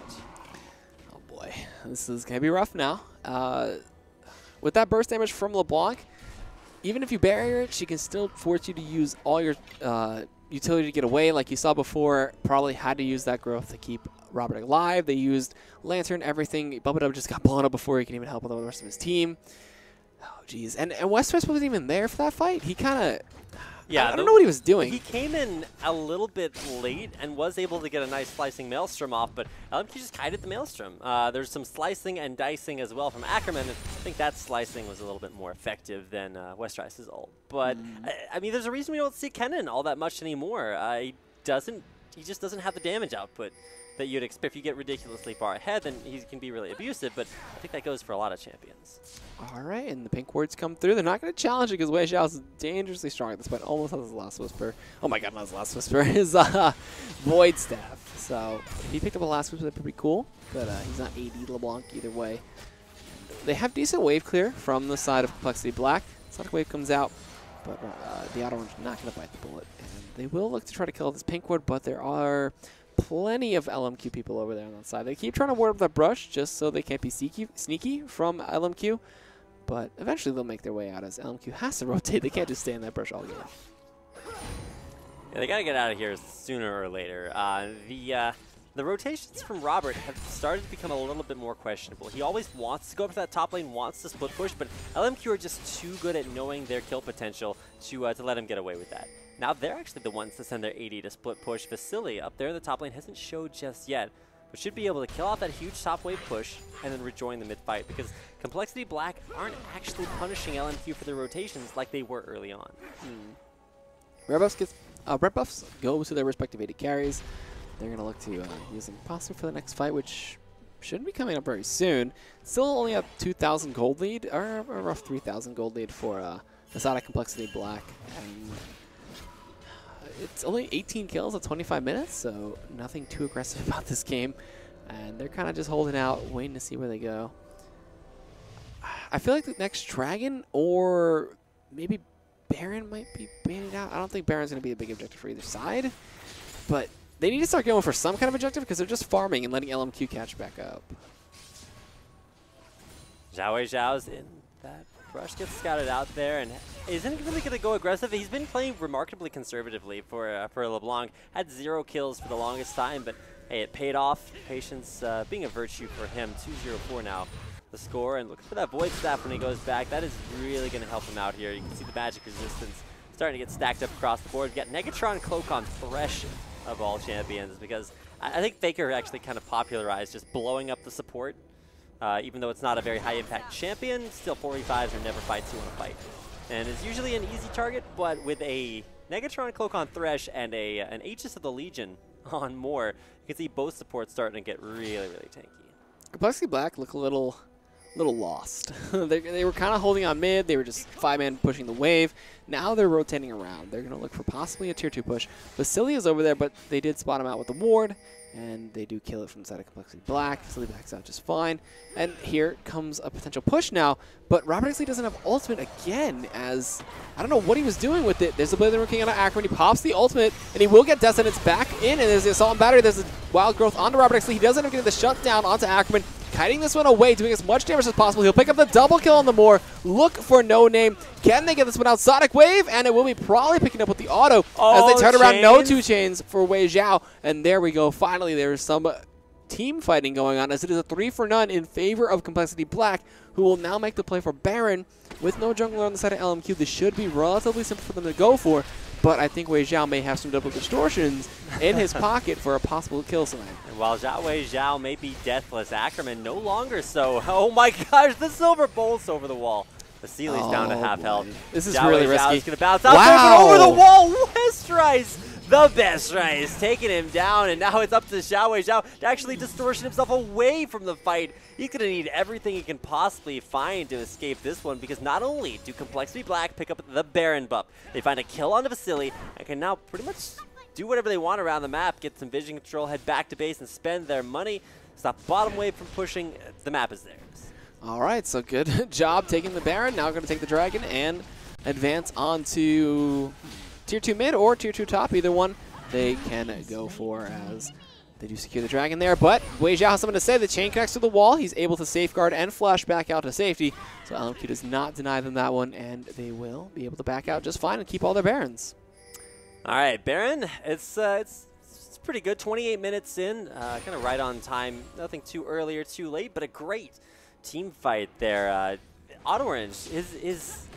Speaker 2: Oh boy, this is going to be rough now. With that burst damage from LeBlanc, even if you barrier it, she can still force you to use all your utility to get away. Like you saw before, probably had to use that growth to keep Robert alive. They used Lantern, everything. Bubba just got blown up before he can even help with the rest of his team. Oh, jeez. And Westrice wasn't even there for that fight. He kind of... Yeah, I don't know what he was doing.
Speaker 1: He came in a little bit late and was able to get a nice slicing Maelstrom off, but LMQ just kited the Maelstrom. There's some slicing and dicing as well from Ackerman. I think that slicing was a little bit more effective than Westrice's ult. But, I mean, there's a reason we don't see Kennen all that much anymore. He just doesn't have the damage output that you'd expect. If you get ridiculously far ahead, then he can be really abusive, but I think that goes for a lot of champions.
Speaker 2: All right, and the pink wards come through. They're not going to challenge it because Wei Zhao is dangerously strong at this point. Almost has his last whisper. Oh my god, not his last whisper. His Void Staff. So if he picked up a last whisper, that'd be pretty cool, but he's not AD LeBlanc either way. They have decent wave clear from the side of Complexity Black. Sonic Wave comes out, but the Auto Orange not going to bite the bullet. And they will look to try to kill this pink ward, but there are plenty of LMQ people over there on that side. They keep trying to ward up that brush just so they can't be sneaky from LMQ, but eventually they'll make their way out as LMQ has to rotate. They can't just stay in that brush all game.
Speaker 1: Yeah, they got to get out of here sooner or later. The rotations from Robert have started to become a little bit more questionable. He always wants to go up to that top lane, wants to split push, but LMQ are just too good at knowing their kill potential to let him get away with that. Now they're actually the ones to send their AD to split push. Vasily up there in the top lane hasn't showed just yet, but should be able to kill off that huge top wave push and then rejoin the mid fight, because CompLexity Black aren't actually punishing LMQ for their rotations like they were early on.
Speaker 2: Red buffs go to their respective AD carries. They're going to look to use them possibly for the next fight, which shouldn't be coming up very soon. Still only a 2,000 gold lead, or a rough 3,000 gold lead for Exotic CompLexity Black. And it's only 18 kills at 25 minutes, so nothing too aggressive about this game. And they're kind of just holding out, waiting to see where they go. I feel like the next Dragon or maybe Baron might be baited out. I don't think Baron's going to be a big objective for either side, but they need to start going for some kind of objective because they're just farming and letting LMQ catch back up.
Speaker 1: Zhao's in. That rush gets scouted out there and isn't really going to go aggressive. He's been playing remarkably conservatively for LeBlanc. Had 0 kills for the longest time, but hey, it paid off. Patience being a virtue for him. 2-0-4 now, the score. And looking for that Void Staff when he goes back. That is really going to help him out here. You can see the magic resistance starting to get stacked up across the board. We've got Negatron Cloak on Thresh of all champions, because I think Faker actually kind of popularized just blowing up the support. Even though it's not a very high impact champion, still 4v5s are never fights you want to fight. And it's usually an easy target, but with a Negatron Cloak on Thresh and an Aegis of the Legion on Moore, you can see both supports starting to get really, really tanky.
Speaker 2: CompLexity Black look a little lost. they were kind of holding on mid. They were just 5-man pushing the wave. Now they're rotating around. They're going to look for possibly a tier 2 push. Vasily is over there, but they did spot him out with the ward, and they do kill it from inside of CompLexity Black. Vasily backs out just fine. And here comes a potential push now, but Robert Exley doesn't have ultimate again, as I don't know what he was doing with it. There's the Blade King out of Akron. He pops the ultimate, and he will get Death Sentence back in, and there's the Assault and Battery. There's the Wild Growth onto Robert Exley. He doesn't end up getting the shutdown onto Ackerman, kiting this one away, doing as much damage as possible. He'll pick up the double kill on the Moore. Look for No Name. Can they get this one out? Sonic Wave, and it will be probably picking up with the auto as they turn around. No 2 chains for Wei Zhao, and there we go. Finally, there's some team fighting going on, as it is a 3-for-none in favor of CompLexity Black, who will now make the play for Baron. With no jungler on the side of LMQ, this should be relatively simple for them to go for, but I think Wei Zhao may have some double distortions in his pocket for a possible kill slam.
Speaker 1: And while Wei Zhao may be deathless, Ackerman no longer so. Oh my gosh, the silver bolts over the wall. The Sealy's down to half health.
Speaker 2: This is really risky.
Speaker 1: He's going to bounce out there, over the wall. Westrice, the best Rice, taking him down, and now it's up to Wei Zhao to actually distortion himself away from the fight. He's going to need everything he can possibly find to escape this one, because not only do CompLexity Black pick up the Baron buff, they find a kill onto Vasily and can now pretty much do whatever they want around the map, get some vision control, head back to base and spend their money, stop bottom wave from pushing. The map is theirs.
Speaker 2: All right, so good job taking the Baron. Now going to take the Dragon and advance on to tier 2 mid or tier 2 top. Either one they can go for, as they do secure the Dragon there. But Wei Zhao has something to say. The chain connects to the wall. He's able to safeguard and flash back out to safety. So LMQ does not deny them that one, and they will be able to back out just fine and keep all their Barons.
Speaker 1: All right, Baron, it's pretty good. 28 minutes in, kind of right on time. Nothing too early or too late, but a great team fight there. Auto Orange is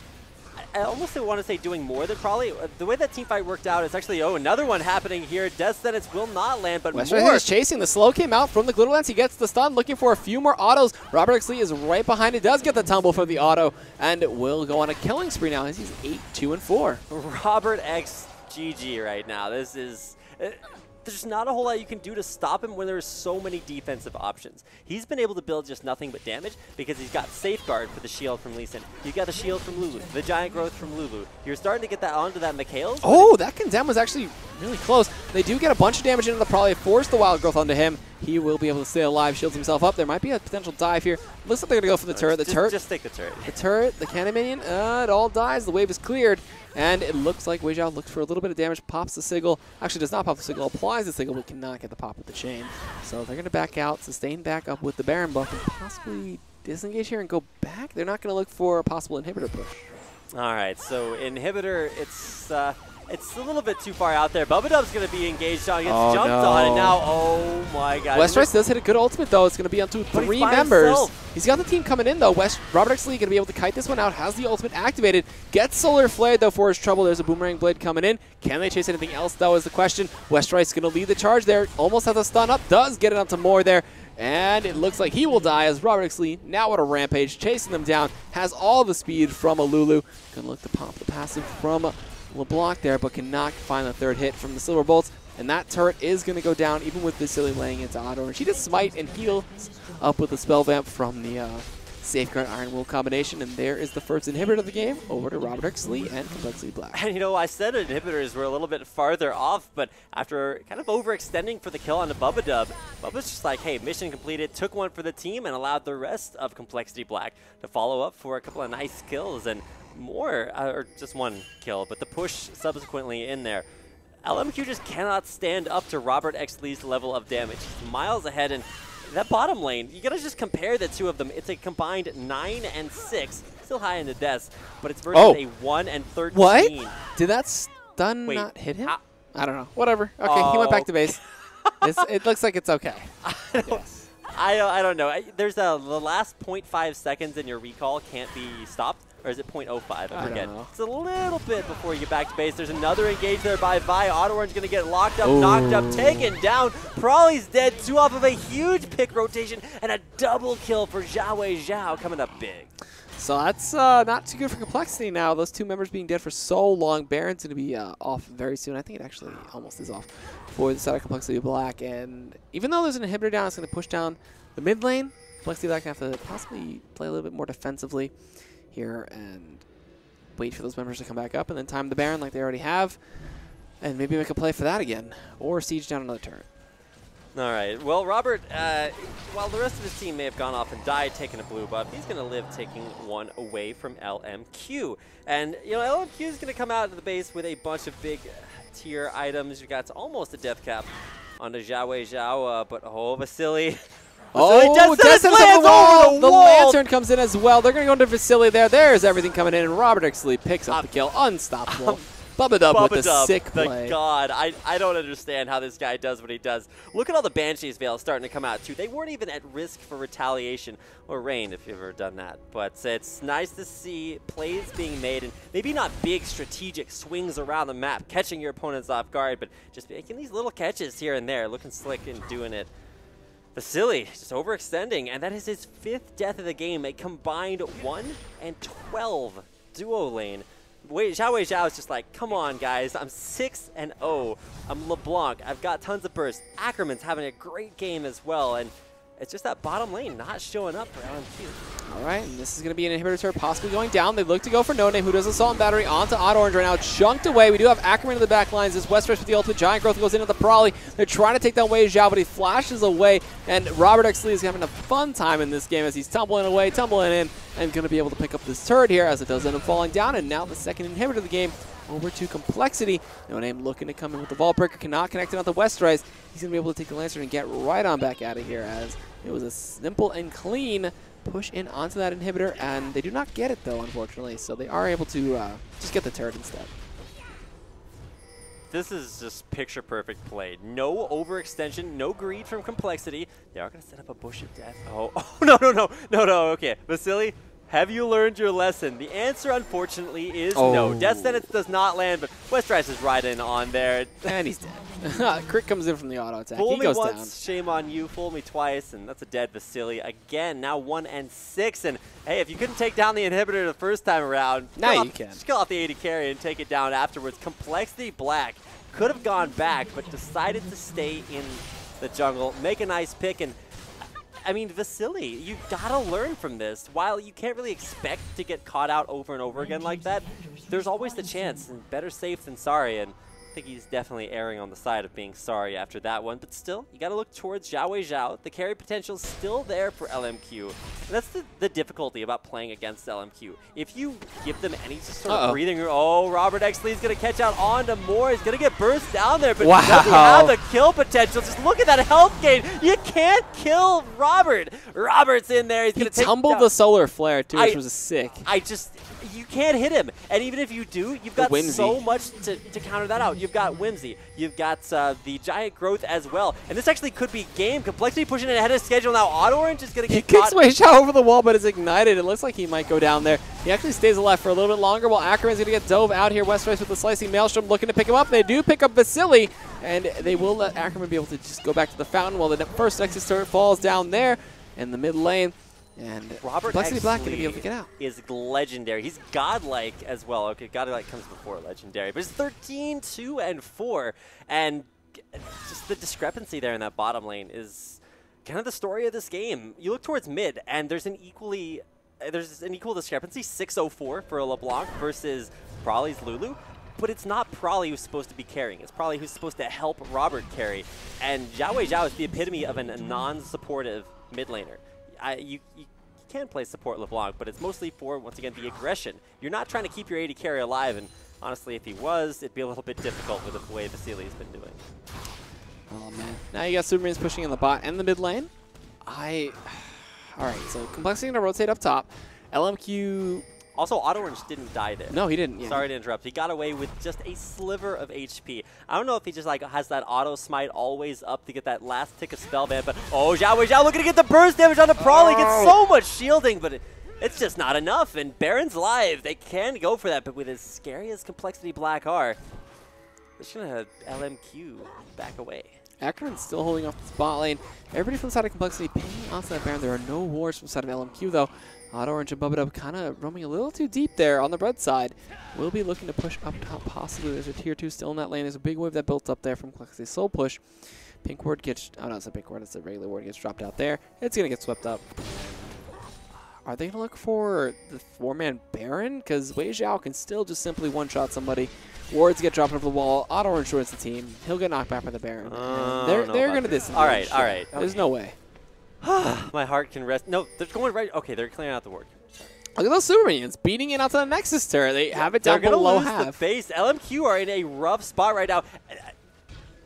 Speaker 1: I almost want to say doing more than probably. The way that team fight worked out is actually, another one happening here. Death Sentence will not land, but
Speaker 2: Westrice is chasing. The slow came out from the Glitter Lance. He gets the stun, looking for a few more autos. Robert Exley is right behind it, does get the tumble for the auto, and will go on a killing spree now as he's 8-2-4.
Speaker 1: Robert X GG right now. This is... there's not a whole lot you can do to stop him when there's so many defensive options. He's been able to build just nothing but damage because he's got Safeguard for the shield from Lee Sin. You've got the shield from Lulu, the Giant Growth from Lulu. You're starting to get that onto that McHale's.
Speaker 2: Oh, that condemn was actually really close. They do get a bunch of damage into the probably force the Wild Growth onto him. He will be able to stay alive, shields himself up. There might be a potential dive here. Looks like they're going to go for the turret.
Speaker 1: Just take the turret.
Speaker 2: The turret, the cannon minion, it all dies. The wave is cleared. And it looks like Wei Zhao looks for a little bit of damage, pops the sigil. Actually does not pop the sigil, applies the sigil, but cannot get the pop with the chain. So they're going to back out, sustain back up with the Baron buff, and possibly disengage here and go back. They're not going to look for a possible inhibitor push.
Speaker 1: All right, so inhibitor, it's It's a little bit too far out there. Bubba going to be engaged on, gets jumped
Speaker 2: no.
Speaker 1: on, and now, oh my god.
Speaker 2: Westrice does hit a good ultimate, though. It's going to be onto 3 members.
Speaker 1: Himself.
Speaker 2: He's got the team coming in, though. Robert X. Lee going to be able to kite this one out, has the ultimate activated, gets Solar Flare, though, for his trouble. There's a Boomerang Blade coming in. Can they chase anything else, though, is the question. Westrice going to lead the charge there. Almost has a stun up, does get it onto more there. And it looks like he will die as Robert X. Lee, now at a rampage, chasing them down, has all the speed from a Lulu. Going to look to pop the passive from LeBlanc there, but cannot find the 3rd hit from the Silver Bolts. And that turret is going to go down, even with Vasily laying into auto. And she does smite and heals up with the Spell Vamp from the Safeguard Iron Will combination. And there is the first inhibitor of the game, over to Robert X. Lee and CompLexity Black.
Speaker 1: And, you know, I said inhibitors were a little bit farther off, but after kind of overextending for the kill on the Bubba, Bubba's just like, hey, mission completed, took one for the team, and allowed the rest of CompLexity Black to follow up for a couple of nice kills. And more, or just one kill, but the push subsequently in there. LMQ just cannot stand up to Robert X. Lee's level of damage. He's miles ahead, and that bottom lane, you gotta just compare the two of them. It's a combined 9 and 6, still high in the deaths, but it's versus a 1 and 13.
Speaker 2: What? Did that stun not hit him? I don't know. Whatever. Okay, he went back to base. It looks like it's okay.
Speaker 1: I don't know. There's the last 0.5 seconds in your recall can't be stopped. Or is it 0.05? I forget. It's a little bit before you get back to base. There's another engage there by Vi. Auto Orange going to get locked up, knocked up, taken down. Prawley's dead. 2 off of a huge pick rotation and a double kill for Zhao coming up big.
Speaker 2: So that's not too good for CompLexity now. Those 2 members being dead for so long. Baron's going to be off very soon. I think it actually almost is off for the side of CompLexity Black. And even though there's an inhibitor down, it's going to push down the mid lane. CompLexity Black have to possibly play a little bit more defensively here and wait for those members to come back up and then time the Baron like they already have and maybe make a play for that again or siege down another turret.
Speaker 1: All right. Well, Robert, while the rest of his team may have gone off and died taking a blue buff, he's going to live taking one away from LMQ. And, you know, LMQ is going to come out of the base with a bunch of big tier items. You got almost a death cap on the Zhao, but Vasily.
Speaker 2: Oh, Death Sentence on the wall! The Lantern comes in as well. They're going to go into Vasily there. There's everything coming in, and Robert X. Lee picks up the kill. Unstoppable. Bubba with the sick play.
Speaker 1: God, I don't understand how this guy does what he does. Look at all the Banshees Veils starting to come out, too. They weren't even at risk for retaliation or rain, if you've ever done that. But it's nice to see plays being made, and maybe not big strategic swings around the map, catching your opponents off guard, but just making these little catches here and there, looking slick and doing it. Vasily just overextending, and that is his 5th death of the game, a combined 1 and 12 duo lane. Zhao is just like, come on, guys. I'm 6-0. I'm LeBlanc. I've got tons of burst. Ackerman's having a great game as well, and it's just that bottom lane not showing up for LMQ.
Speaker 2: All right, and this is going to be an inhibitor turret possibly going down. They look to go for No Name, who does Assault and Battery onto Auto Orange right now. Chunked away. We do have Ackerman in the back lines. This Westrice with the ultimate. Giant Growth goes into the Prawley. They're trying to take down Wei Zhao, but he flashes away. And Robert X. Lee is having a fun time in this game as he's tumbling away, tumbling in, and going to be able to pick up this turret here as it does end up falling down. And now the second inhibitor of the game over to CompLexity. No Name looking to come in with the Vault Breaker. Cannot connect it on the Westrice. He's going to be able to take the Lancer and get right on back out of here as it was a simple and clean push in onto that inhibitor, and they do not get it, though, unfortunately. So they are able to just get the turret instead.
Speaker 1: This is just picture-perfect play. No overextension, no greed from CompLexity. They are going to set up a bush of death. Oh, no. Okay, Vasily, have you learned your lesson? The answer, unfortunately, is no. Death Sentence does not land, but Westrice is right in on there.
Speaker 2: And he's dead. Crit comes in from the auto attack.
Speaker 1: Fool
Speaker 2: he goes
Speaker 1: me once,
Speaker 2: down.
Speaker 1: Shame on you. Fool me twice, and that's a dead Vasily again. Now 1 and 6, and hey, if you couldn't take down the inhibitor the first time around,
Speaker 2: now you can.
Speaker 1: Just kill off the 80 carry and take it down afterwards. CompLexity Black could have gone back, but decided to stay in the jungle, make a nice pick, and I mean, Vasily, you gotta learn from this. While you can't really expect to get caught out over and over again like that, there's always the chance, and better safe than sorry. And think he's definitely erring on the side of being sorry after that one, but still, you got to look towards Zhao. The carry potential is still there for LMQ. And that's the difficulty about playing against LMQ. If you give them any sort of breathing room, oh, Robert Exley is going to catch out onto Moore. He's going to get burst down there, but does he have the kill potential? Just look at that health gain. You can't kill Robert. Robert's in there. He's going to take
Speaker 2: tumbled the solar flare, too, which was sick.
Speaker 1: You can't hit him. And even if you do, you've got so much to counter that out. You've got Whimsy. You've got the giant growth as well. And this actually could be game. Complexity pushing it ahead of schedule now. Auto Orange is going to get caught.
Speaker 2: He kicks Wei Xiao over the wall, but it's ignited. It looks like he might go down there. He actually stays alive for a little bit longer while Ackerman's going to get dove out here. Westrice with the slicing Maelstrom looking to pick him up. They do pick up Vasily, and they will let Ackerman be able to just go back to the fountain while the first Nexus turret falls down there in the mid lane. And Complexity Black going to be able to get out.
Speaker 1: Is legendary. He's godlike as well. Okay, godlike comes before legendary. But it's 13-2-4. And just the discrepancy there in that bottom lane is kind of the story of this game. You look towards mid, and there's an equal discrepancy, 6-0-4 for LeBlanc versus Prolly's Lulu. But it's not Prolly who's supposed to be carrying. It's Prolly who's supposed to help Robert carry. And Zhao is the epitome of a non-supportive mid laner. You can play support LeBlanc, but it's mostly for, once again, the aggression. You're not trying to keep your AD carry alive, and honestly, if he was, it'd be a little bit difficult with the way Vasily's been doing.
Speaker 2: Oh, man. Now you got Superman's pushing in the bot and the mid lane. All right, so Complexity going to rotate up top. LMQ...
Speaker 1: Also, Auto Orange didn't die there.
Speaker 2: No, he didn't. Yeah.
Speaker 1: Sorry to interrupt. He got away with just a sliver of HP. I don't know if he just has that auto smite always up to get that last tick of spellband, but Zhao looking to get the burst damage on the Prolly. Gets so much shielding, but it's just not enough. And Baron's live. They can go for that, but with as scary as Complexity Black are, they're just going to have LMQ back away.
Speaker 2: Ackerman's still holding off the spot lane. Everybody from the side of Complexity pinging onto that Baron. There are no wars from the side of LMQ, though. Auto Orange and Bubba Dub kind of roaming a little too deep there on the red side. We'll be looking to push up top, possibly. There's a tier 2 still in that lane. There's a big wave that built up there from Complexity's Soul Push. Pink ward gets... Oh, no, it's a pink ward. It's a regular ward. Gets dropped out there. It's going to get swept up. Are they going to look for the 4-man Baron? Because Wei Xiao can still just simply one-shot somebody. Wards get dropped over the wall. Auto Orange shorts the team. He'll get knocked back by the Baron. They're going to disengage.
Speaker 1: All right.
Speaker 2: There's no way.
Speaker 1: My heart can rest. No, they're going right. Okay, they're clearing out the ward.
Speaker 2: Look at those super minions beating it out to the Nexus turret. They have it down below half.
Speaker 1: The base. LMQ are in a rough spot right now.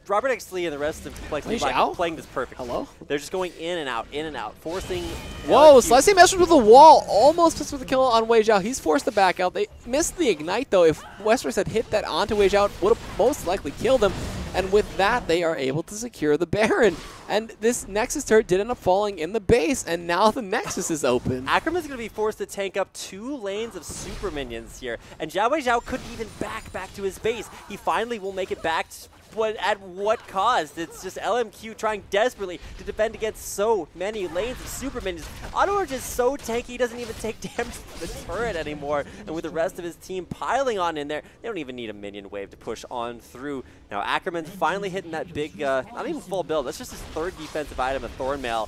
Speaker 1: Robert Exley and the rest of Complexity are playing this perfect.
Speaker 2: Hello?
Speaker 1: They're just going in and out, forcing.
Speaker 2: Whoa, Slicing Maelstrom with the wall. Almost missed with the kill on Wei Xiao. He's forced to back out. They missed the ignite, though. If Westrice had hit that onto Wei Xiao, it would have most likely killed him. And with that, they are able to secure the Baron. And this Nexus turret did end up falling in the base, and now the Nexus is open.
Speaker 1: Ackerman's going to be forced to tank up 2 lanes of super minions here. And Zhao couldn't even back to his base. He finally will make it back, but at what cost? It's just LMQ trying desperately to defend against so many lanes of super minions. Auto Orange is so tanky, he doesn't even take damage from the turret anymore. And with the rest of his team piling on in there, they don't even need a minion wave to push on through. Now Ackerman's finally hitting that big, not even full build. That's just his 3rd defensive item, a Thornmail.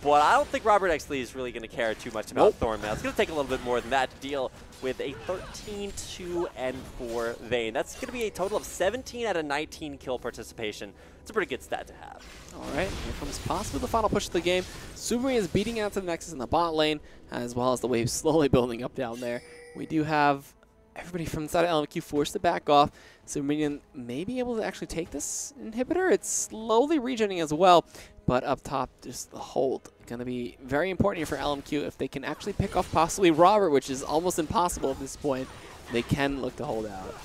Speaker 1: But I don't think Robert Exley is really going to care too much about Thornmail. It's going to take a little bit more than that to deal with a 13-2-4 Vayne. That's going to be a total of 17 out of 19 kill participation. It's a pretty good stat to have.
Speaker 2: All right, here comes possibly the final push of the game. Submarine is beating out to the Nexus in the bot lane, as well as the wave slowly building up down there. We do have everybody from the side of LMQ forced to back off. Submarine may be able to actually take this inhibitor. It's slowly regenerating as well. But up top, just the hold. Going to be very important here for LMQ. If they can actually pick off possibly Robert, which is almost impossible at this point, they can look to hold out.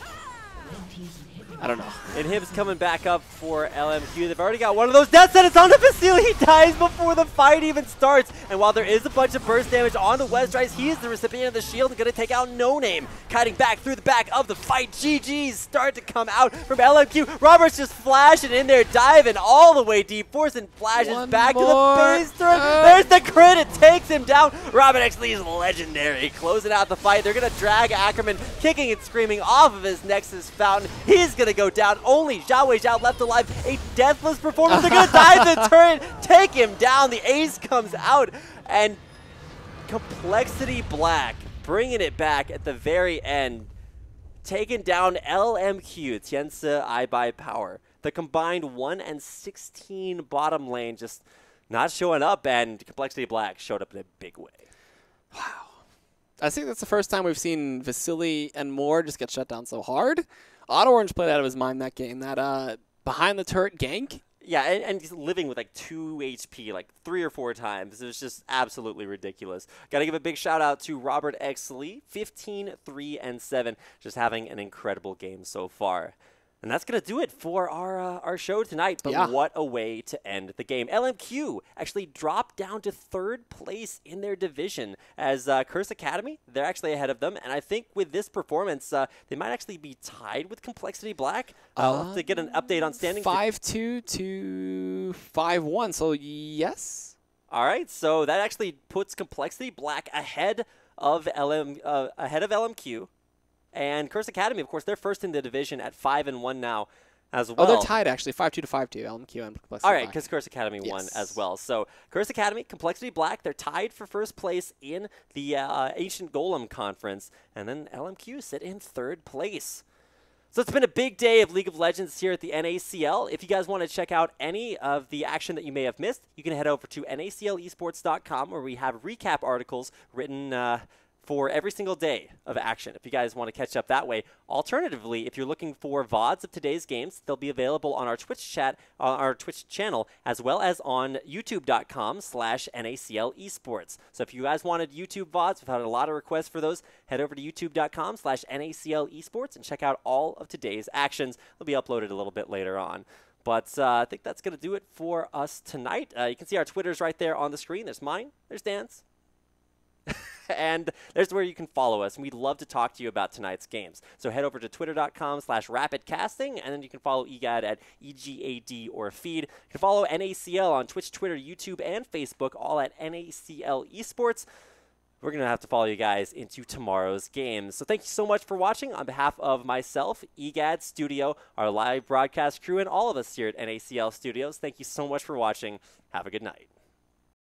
Speaker 2: I don't know.
Speaker 1: Inhib's coming back up for LMQ. They've already got one of those death sentences on the Vasily. He dies before the fight even starts. And while there is a bunch of burst damage on the Westrice, he is the recipient of the shield and going to take out No Name. Kiting back through the back of the fight. GG's start to come out from LMQ. Robert's just flashing in there, diving all the way deep, forcing flashes back to the base turret. There's the crit. It takes him down. Robert Exley is legendary. Closing out the fight. They're going to drag Ackerman, kicking and screaming off of his Nexus fountain. He's going to go down. Only Zhao left alive. A deathless performance. They're going to dive the turret, take him down. The ace comes out, and Complexity Black bringing it back at the very end. taking down LMQ, Tianzi iBUYPOWER. The combined 1-16 bottom lane just not showing up, and Complexity Black showed up in a big way.
Speaker 2: Wow. I think that's the first time we've seen Vasily and Moore just get shut down so hard. Auto Orange played out of his mind that game. That behind the turret gank.
Speaker 1: Yeah, and he's living with like 2 HP, like 3 or 4 times. It was just absolutely ridiculous. Got to give a big shout out to Robert X. Lee, 15, 3, and 7, just having an incredible game so far. And that's going to do it for our show tonight. But what a way to end the game. LMQ actually dropped down to 3rd place in their division as Curse Academy, they're actually ahead of them. And I think with this performance, they might actually be tied with Complexity Black. I'll have to get an update on standings.
Speaker 2: 5-2 to 5-1, so yes.
Speaker 1: All right, so that actually puts Complexity Black ahead of LMQ. And Curse Academy, of course, they're first in the division at 5-1 now as well.
Speaker 2: Oh, they're tied, actually, 5-2 to 5-2, LMQ and Complexity
Speaker 1: All right,
Speaker 2: Black.
Speaker 1: because Curse Academy won as well. So Curse Academy, Complexity Black, they're tied for first place in the Ancient Golem Conference. And then LMQ sit in 3rd place. So it's been a big day of League of Legends here at the NACL. If you guys want to check out any of the action that you may have missed, you can head over to naclesports.com, where we have recap articles written for every single day of action, if you guys want to catch up that way. Alternatively, if you're looking for VODs of today's games, they'll be available on our Twitch channel, as well as on youtube.com/NACL esports. So if you guys wanted YouTube VODs, we've had a lot of requests for those, head over to youtube.com/NACL esports and check out all of today's actions. They'll be uploaded a little bit later on. But I think that's going to do it for us tonight. You can see our Twitters right there on the screen. There's mine, there's Dan's. And there's where you can follow us, and we'd love to talk to you about tonight's games. So head over to twitter.com/rapidcasting, and then you can follow EGAD at EGAD or feed. You can follow NACL on Twitch, Twitter, YouTube, and Facebook, all at NACL Esports. We're going to have to follow you guys into tomorrow's games. So thank you so much for watching. On behalf of myself, EGAD Studio, our live broadcast crew, and all of us here at NACL Studios, thank you so much for watching. Have a good night.